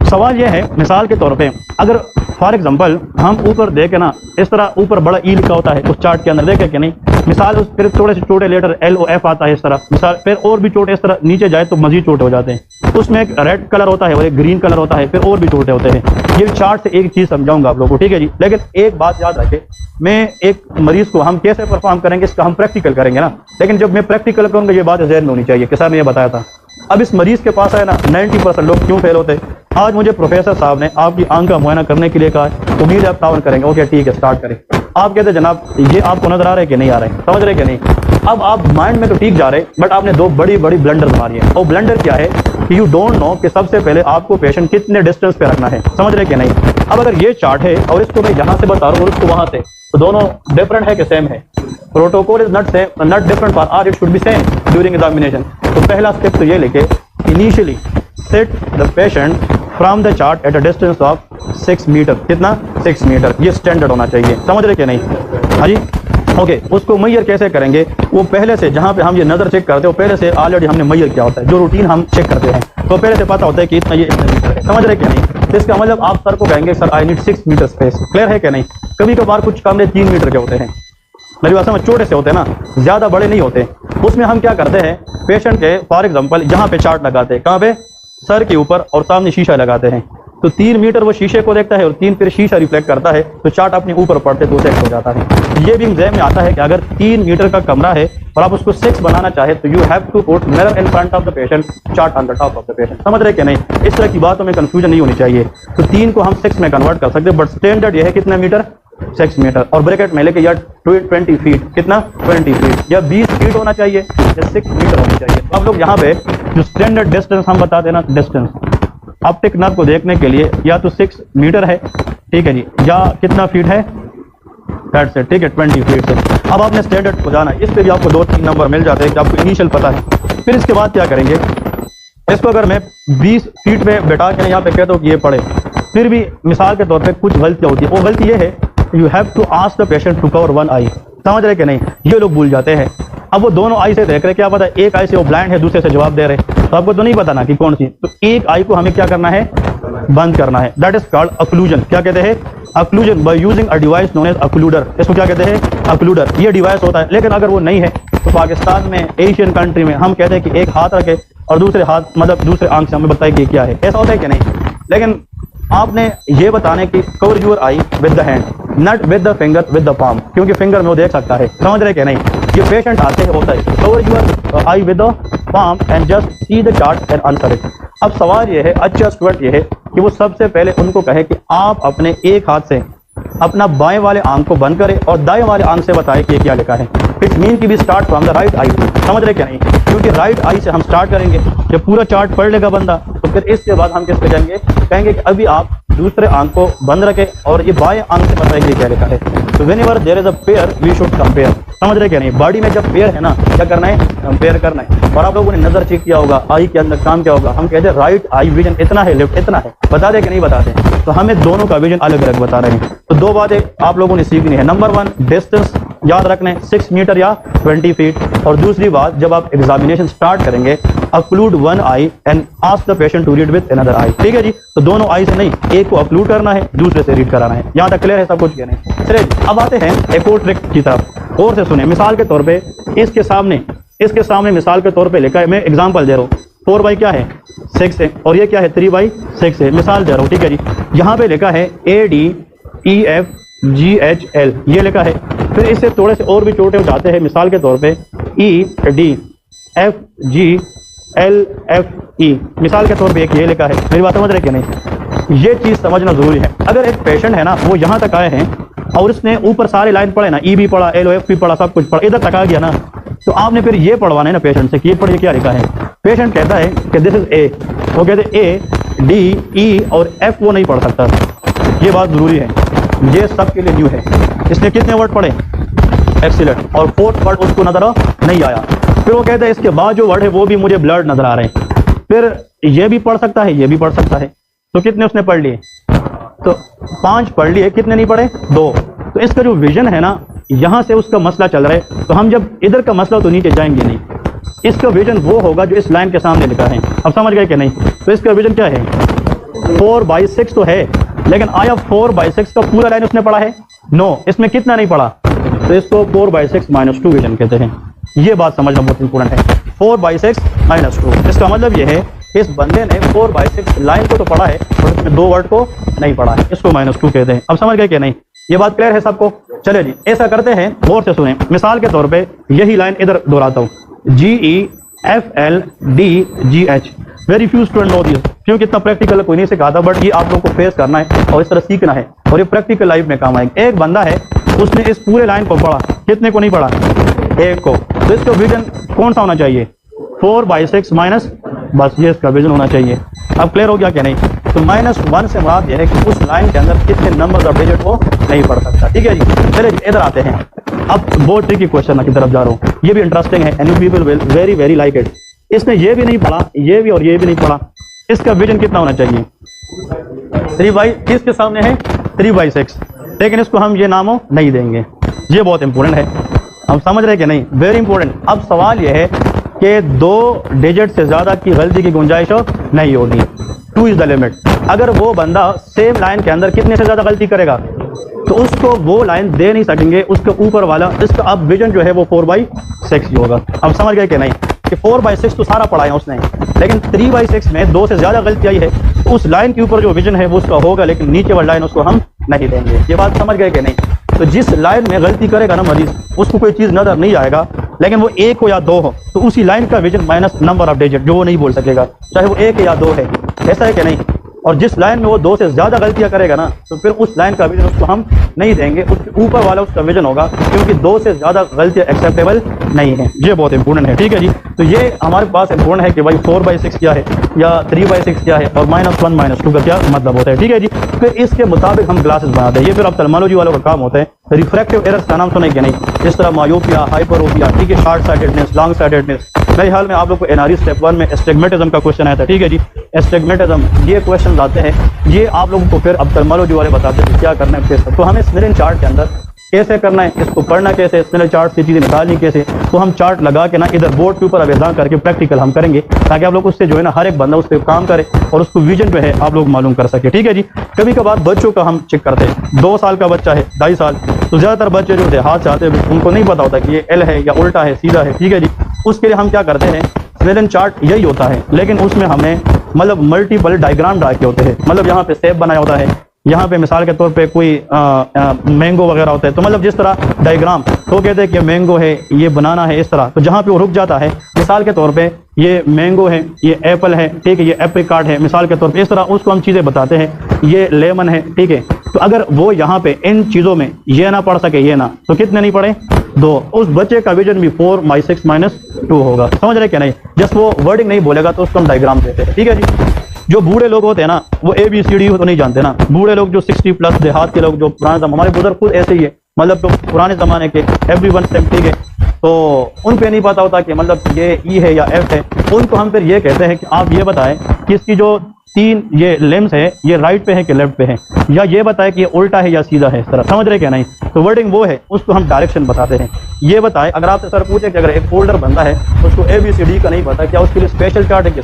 सवाल ये है, मिसाल के तौर पे अगर फॉर एग्जांपल हम ऊपर देखे ना, इस तरह ऊपर बड़ा ई लिखा होता है उस चार्ट के अंदर, देखे कि नहीं? मिसाल उस फिर थोड़े से छोटे लेटर LOF आता है इस तरह, मिसाल फिर और भी छोटे इस तरह नीचे जाए तो मजीद छोटे हो जाते हैं। उसमें एक रेड कलर होता है और एक ग्रीन कलर होता है, फिर और भी छोटे होते हैं। ये चार्ट से एक चीज समझाऊंगा आप लोगों को, ठीक है जी? लेकिन एक बात याद रखें, मैं एक मरीज को हम कैसे परफॉर्म करेंगे इसका हम प्रैक्टिकल करेंगे ना, लेकिन जब मैं प्रैक्टिकल करूंगा ये बात जहन में होनी चाहिए कि सर ने ये बताया था। अब इस मरीज के पास है ना 90% लोग क्यों फेल होते हैं? आज मुझे प्रोफेसर साहब ने आपकी आंख का मुआयना करने के लिए कहा है, उम्मीद है आप तावन करेंगे। ओके ठीक है, स्टार्ट करें। आप कहते जनाब ये आपको नजर आ रहा है कि नहीं आ रहा है, समझ रहे कि नहीं? अब आप माइंड में तो ठीक जा रहे, बट आपने दो बड़ी बड़ी ब्लंडर मारी है। और ब्लंडर क्या है कि यू डोंट नो कि सबसे पहले आपको पेशेंट कितने डिस्टेंस पे रखना है, समझ रहे कि नहीं? अब अगर ये चार्ट है और इसको मैं यहाँ से बता रहा हूँ और इसको वहां से, तो दोनों डिफरेंट है कि सेम है? Protocol is not different for are, it should be same during examination. तो पहला स्टेप तो ये लेके initially set the patient from the chart at a distance of 6 metre. कितना? 6 मीटर। ये स्टैंडर्ड होना चाहिए, समझ रहे कि नहीं? हाँ जी, ओके। उसको मैयर कैसे करेंगे? वो पहले से जहाँ पे हम ये नजर चेक करते हो पहले से ऑलरेडी हमने मैयर किया होता है, जो रूटीन हम चेक करते हैं तो पहले से पता होता है कि इतना ये इतना मीटर है, समझ रहे कि नहीं? तो इसका मतलब आप सर को कहेंगे sir I need 6 metre space, clear है कि नहीं? कभी कभार कुछ कमरे 3 मीटर के होते हैं, मेरी बात समझ, छोटे से होते हैं ना, ज्यादा बड़े नहीं होते। उसमें हम क्या करते हैं, पेशेंट के फॉर एग्जांपल यहाँ पे चार्ट लगाते हैं, कहाँ पे? सर के ऊपर, और सामने शीशा लगाते हैं। तो 3 मीटर वो शीशे को देखता है और 3 फिर शीशा रिफ्लेक्ट करता है, तो चार्ट अपने ऊपर पड़ते तो सेट हो जाता है। ये भी एग्जाम में आता है कि अगर 3 मीटर का कमरा है और आप उसको 6 बनाना चाहे तो you have to put mirror in front of the patient, chart on the top of the patient, समझ रहे कि नहीं? इस तरह की बातों में कंफ्यूजन नहीं होनी चाहिए। तो 3 को हम 6 में कन्वर्ट कर सकते हैं, बट स्टैंडर्ड ये है कितना मीटर? 6 मीटर। और ब्रैकेट में लेके या 20 फीट, कितना? 20 फीट या 20 फीट होना चाहिए या 6 मीटर होनी चाहिए। तो आप लोग यहाँ पे जो स्टैंडर्ड डिस्टेंस हम बता देना, डिस्टेंस ऑप्टिक नर्व को देखने के लिए या तो 6 मीटर है, ठीक है जी, या कितना फीट है? दैट्स इट, ठीक है, 20 फीट से। अब आपने स्टैंडर्ड को जाना, इस पे भी आपको 2-3 नंबर मिल जाते हैं कि आपको इनिशियल पता है। फिर इसके बाद क्या करेंगे, इसको अगर मैं 20 फीट में बैठा के यहाँ पे कहता हूँ कि ये पढ़े, फिर भी मिसाल के तौर पे कुछ गलतियाँ होती है। वो गलती ये है, you have to ask the patient to cover 1 eye, समझ रहे कि नहीं? ये लोग भूल जाते हैं। अब वो दोनों आई से देख रहे, क्या पता एक आई से वो ब्लाइंड है, दूसरे से जवाब दे रहे, तो आपको तो नहीं पता ना कि कौन सी। तो एक आई को हमें क्या करना है? बंद करना है। That is called occlusion. क्या कहते हैं? Occlusion, by using a device known as occluder. इसको क्या कहते हैं? अक्लूडर। ये डिवाइस होता है, लेकिन अगर वो नहीं है तो पाकिस्तान में, एशियन कंट्री में हम कहते हैं कि एक हाथ रखे और दूसरे हाथ मतलब दूसरे आंख से हमें बताए कि क्या है, ऐसा होता है कि नहीं? लेकिन आपने ये बताने की cover your I with the hand, not with the finger, with the palm, क्योंकि फिंगर में वो देख सकता है, समझ रहे कि नहीं? ये पेशेंट आते हैं होता है cover your I with the palm and just see the chart and answer it. अब सवाल ये है, अच्छा स्टूडेंट ये है कि वो सबसे पहले उनको कहे कि आप अपने एक हाथ से अपना बाएं वाले आंख को बंद करें और दाएं वाले आंख से बताएं कि क्या लिखा है। इट्स मीन कि we start from the right eye, समझ रहे क्या नहीं? क्योंकि राइट आई से हम स्टार्ट करेंगे, जब पूरा चार्ट पढ़ लेगा बंदा तो फिर इसके बाद हम किस पे जाएंगे? कहेंगे कि अभी आप दूसरे आंख को बंद रखें और ये बाएं आंख से बताएंगे क्या लिखा है। तो whenever there is a pair we should compare, समझ रहे क्या नहीं? बॉडी में जब पेयर है ना, क्या करना है? कंपेयर करना है। और आप लोगों ने नजर चेक किया होगा, आई के अंदर काम क्या होगा? हम कहते हैं राइट आई विजन इतना है, लेफ्ट इतना है, बता दे कि नहीं बताते? तो हमें दोनों का विजन अलग अलग बता रहे हैं। तो 2 बातें आप लोगों ने सीखनी है। नंबर 1 डिस्टेंस याद रखना है, 6 मीटर या 20 फीट। और दूसरी बात, जब आप एग्जामिनेशन स्टार्ट करेंगे, occlude 1 eye and ask the patient to read with another eye, ठीक है जी? तो दोनों आई से नहीं, एक को अक्लूड करना है, दूसरे से रीड कराना है। यहाँ तक क्लियर है सब कुछ? क्या नहीं? चलिए अब आते हैं एक और ट्रिक की तरफ, और से सुने। मिसाल के तौर पे इसके सामने मिसाल के तौर पे लिखा है, मैं एग्जांपल दे रहा हूँ, 4 बाई क्या है? 6 है, और ये क्या है? 3 बाई 6 है। मिसाल दे रहा हूँ, ठीक है जी? यहाँ पे लिखा है ADEFGHL, ये लिखा है। फिर इससे थोड़े से और भी छोटे हो जाते हैं, मिसाल के तौर पे EDFGLFE, मिसाल के तौर पे एक ये लिखा है। मेरी बात समझ रहे कि नहीं? ये चीज समझना जरूरी है। अगर एक पेशेंट है ना, वो यहाँ तक आए हैं और उसने ऊपर सारे लाइन पढ़े ना, ई भी पढ़ा, एल ओ एफ भी पढ़ा, सब कुछ पढ़ा, इधर तका गया ना, तो आपने फिर ये पढ़वाना है ना पेशेंट से कि ये पढ़िए क्या लिखा है। पेशेंट कहता है कि दिस इज ए, वो कहते ए डी ई और एफ वो नहीं पढ़ सकता, ये बात जरूरी है, ये सबके लिए न्यू है। इसने कितने वर्ड पढ़े, एक्सीलेंट, और फोर्थ वर्ड उसको नजर नहीं आया। फिर वो कहता है इसके बाद जो वर्ड है वो भी मुझे ब्लर्ड नजर आ रहे हैं। फिर ये भी पढ़ सकता है, ये भी पढ़ सकता है, तो कितने उसने पढ़ लिए, तो 5 पढ़ लिए, कितने नहीं पढ़े, 2। तो इसका जो विजन है ना, यहाँ से उसका मसला चल रहा है, तो हम जब इधर का मसला तो नीचे जाएंगे नहीं, इसका विजन वो होगा जो इस लाइन के सामने लिखा है। अब समझ गए कि नहीं। तो इसका विजन क्या है, 4/6 तो है, लेकिन आया 4/6 का पूरा लाइन उसने पढ़ा है, नो, इसमें कितना नहीं पढ़ा, तो इसको 4/6 - 2 विजन कहते हैं। ये बात समझना बहुत इंपॉर्टेंट है, 4/6 - 2। इसका मतलब ये है इस बंदे ने 4/6 लाइन को तो पढ़ा है और इसमें 2 वर्ड को नहीं पढ़ा है, इसको -2 कहते हैं। अब समझ गए कि नहीं, ये बात क्लियर है सबको। चलिए जी, ऐसा करते हैं, गौर से सुने। मिसाल के तौर पे यही लाइन इधर दोहराता हूँ, GEFLDGH। Very few student know this, क्योंकि इतना प्रैक्टिकल कोई नहीं सिखाता, बट ये आप लोग को फेस करना है और इस तरह सीखना है, और ये प्रैक्टिकल लाइफ में काम आएगा। एक बंदा है, उसने इस पूरे लाइन को पढ़ा, कितने को नहीं पढ़ा, 1 को, तो इसका विजन कौन सा होना चाहिए, 4/6 माइनस, बस ये इसका विजन होना चाहिए। अब क्लियर हो गया क्या नहीं। तो -1 से मुराद यह है कि उस लाइन के अंदर कितने नंबर ऑफ डिजिट वो नहीं पढ़ सकता। ठीक है जी, चलिए इधर आते हैं। अब बहुत ट्रिकी क्वेश्चन की तरफ जा रहा हूँ, ये भी इंटरेस्टिंग है, and you people will very very like it. इसने ये भी नहीं पढ़ा, ये भी और ये भी नहीं पढ़ा, इसका विजन कितना होना चाहिए, 3/, किसके सामने है 3/6, लेकिन इसको हम ये नामों नहीं देंगे। ये बहुत इंपॉर्टेंट है, हम समझ रहे कि नहीं, वेरी इंपॉर्टेंट। अब सवाल यह है कि 2 डिजिट से ज्यादा की गलती की गुंजाइश नहीं होगी, 2 इज द लिमिट। अगर वो बंदा सेम लाइन के अंदर कितने से ज्यादा गलती करेगा, तो उसको वो लाइन दे नहीं सकेंगे, उसके ऊपर वाला, इसका अब विजन जो है वो 4/6 ही होगा। अब समझ गए कि नहीं, कि 4/6 तो सारा पढ़ाया उसने, लेकिन 3/6 में 2 से ज्यादा गलती आई है, तो उस लाइन के ऊपर जो विजन है वो उसका होगा, लेकिन नीचे वाली लाइन उसको हम नहीं देंगे। ये बात समझ गए कि नहीं। तो जिस लाइन में गलती करेगा ना मरीज, उसको कोई चीज नजर नहीं आएगा, लेकिन वो 1 हो या 2 हो, तो उसी लाइन का vision minus number of digit, जो वो नहीं बोल सकेगा, चाहे वो 1 या 2 है, ऐसा है कि नहीं। और जिस लाइन में वो 2 से ज्यादा गलतियां करेगा ना, तो फिर उस लाइन का विजन उसको हम नहीं देंगे, उसके ऊपर वाला उसका विजन होगा, क्योंकि 2 से ज्यादा गलतियां एक्सेप्टेबल नहीं है। ये बहुत इंपॉर्टेंट है। ठीक है जी, तो ये हमारे पास इंपॉर्टेंट है कि भाई 4/6 क्या है या 3/6 क्या है, और -1 -2 का क्या मतलब होता है। ठीक है जी, फिर इसके मुताबिक हम क्लासेस बनाते हैं। ये फिर ऑप्थेल्मोलॉजी वालों का काम होता है। रिफ्रैक्टिव एरर्स का नाम सुने कि नहीं, इस तरह मायोपिया, हाइपरोपिया, ठीक है, शॉर्ट साइटेडनेस, लॉन्ग साइटेडनेस। मेरे हाल में आप लोग को एनआरई स्टेप 1 में एस्टिग्मेटिज्म का क्वेश्चन आया था। ठीक है जी, एस्टिग्मेटिज्म, ये क्वेश्चन आते हैं, ये आप लोगों को फिर ऑप्थेल्मोलॉजी वाले बताते हैं क्या करना है कैसे। तो हमें स्मिलिन चार्ट के अंदर कैसे करना है, इसको पढ़ना कैसे, स्मिलिन चार्ट से चीजें निकालनी कैसे, तो हम चार्ट लगा के ना इधर बोर्ड के ऊपर अवेदा करके प्रैक्टिकल हम करेंगे, ताकि आप लोग उससे जो है ना हर एक बंदा उस पर काम करे और उसको विजन जो है आप लोग मालूम कर सके। ठीक है जी, कभी कभार बच्चों का हम चेक करते हैं, 2 साल का बच्चा है, 2.5 साल, तो ज्यादातर बच्चे जो देहात से आते हैं उनको नहीं पता होता कि ये एल है या उल्टा है, सीधा है। ठीक है जी, उसके लिए हम क्या करते हैं, स्मिलिन चार्ट यही होता है, लेकिन उसमें हमने मतलब मल्टीपल डायग्राम ड्रा किए होते हैं। मतलब यहाँ पे सेब बनाया होता है, यहाँ पे मिसाल के तौर पे कोई मैंगो वगैरह होता है, तो मतलब जिस तरह डायग्राम, तो कहते हैं कि मैंगो है, ये बनाना है, इस तरह। तो जहाँ पे वो रुक जाता है, मिसाल के तौर पे ये मैंगो है, ये एप्पल है, ठीक है, ये एप्रिकॉट है, मिसाल के तौर पे इस तरह उसको हम चीज़ें बताते हैं, ये लेमन है। ठीक है, तो अगर वो यहाँ पे इन चीज़ों में ये ना पढ़ सके, ये ना, तो कितने नहीं पढ़े, 2, उस बच्चे का विजन भी 4/6 - 2 होगा। समझ रहे क्या नहीं, जस्ट वो वर्डिंग नहीं बोलेगा तो उसको हम डायग्राम देते हैं। ठीक है जी, जो बूढ़े लोग होते हैं ना, वो ABCD तो नहीं जानते ना, बूढ़े लोग जो 60+ देहात के लोग, जो पुराने हमारे बुजुर्ग खुद ऐसे ही है, मतलब जो पुराने जमाने के everyone same, ठीक है, तो उन पे नहीं पता होता कि मतलब ये E है या F है। उनको हम फिर ये कहते हैं कि आप ये बताएं कि इसकी जो 3 ये लिम्स है, ये राइट पे है कि लेफ्ट पे है, या ये बताएं कि ये उल्टा है या सीधा है, इस तरह। समझ रहे क्या नहीं, तो वर्डिंग वो है, उसको हम डायरेक्शन बताते हैं। ये बताएं, अगर आपसे सर पूछे कि अगर एक ओल्डर बंदा है, उसको ABCD का नहीं पता, क्या उसके लिए स्पेशल चार्ट है कि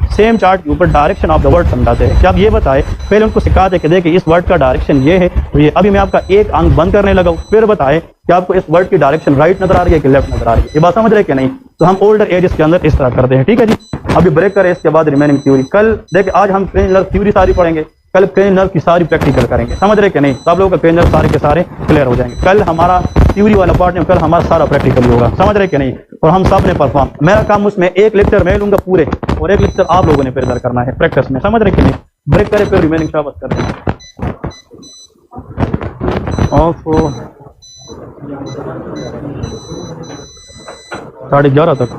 सेम चार्ट के ऊपर डायरेक्शन ऑफ द वर्ड समझाते हैं। क्या आप ये बताएं, पहले उनको सिखाते हैं कि देखिए इस वर्ड का डायरेक्शन ये है, तो ये अभी मैं आपका एक आंख बंद करने लगा हूं, फिर बताएं कि आपको इस वर्ड की डायरेक्शन राइट नजर आ रही है कि लेफ्ट नजर आ रही है। ये बात समझ रहे कि नहीं, तो हम ओल्डर एजेस के अंदर इस तरह करते हैं। ठीक है जी, अभी ब्रेक करें, इसके बाद रिमेनिंग थ्योरी। कल देखिए, आज हम क्रेनियल नर्व थ्योरी सारी पढ़ेंगे, कल क्रेनियल नर्व की सारी प्रैक्टिकल करेंगे। समझ रहे कि नहीं, तो आप लोगों का क्रेनियल नर्व सारे के सारे क्लियर हो जाएंगे। कल हमारा थ्योरी वाला पार्ट में, कल हमारा सारा प्रैक्टिकल होगा। समझ रहे कि नहीं, और हम सब ने परफॉर्म, मेरा काम उसमें एक लेक्चर मैं लूंगा पूरे, और एक लेक्चर आप लोगों ने प्रिपेयर करना है प्रैक्टिस में। समझ रहे कि नहीं, ब्रेक करें, फिर रिमेनिंग शाबाश करते हैं। ऑफ 11:30 तक।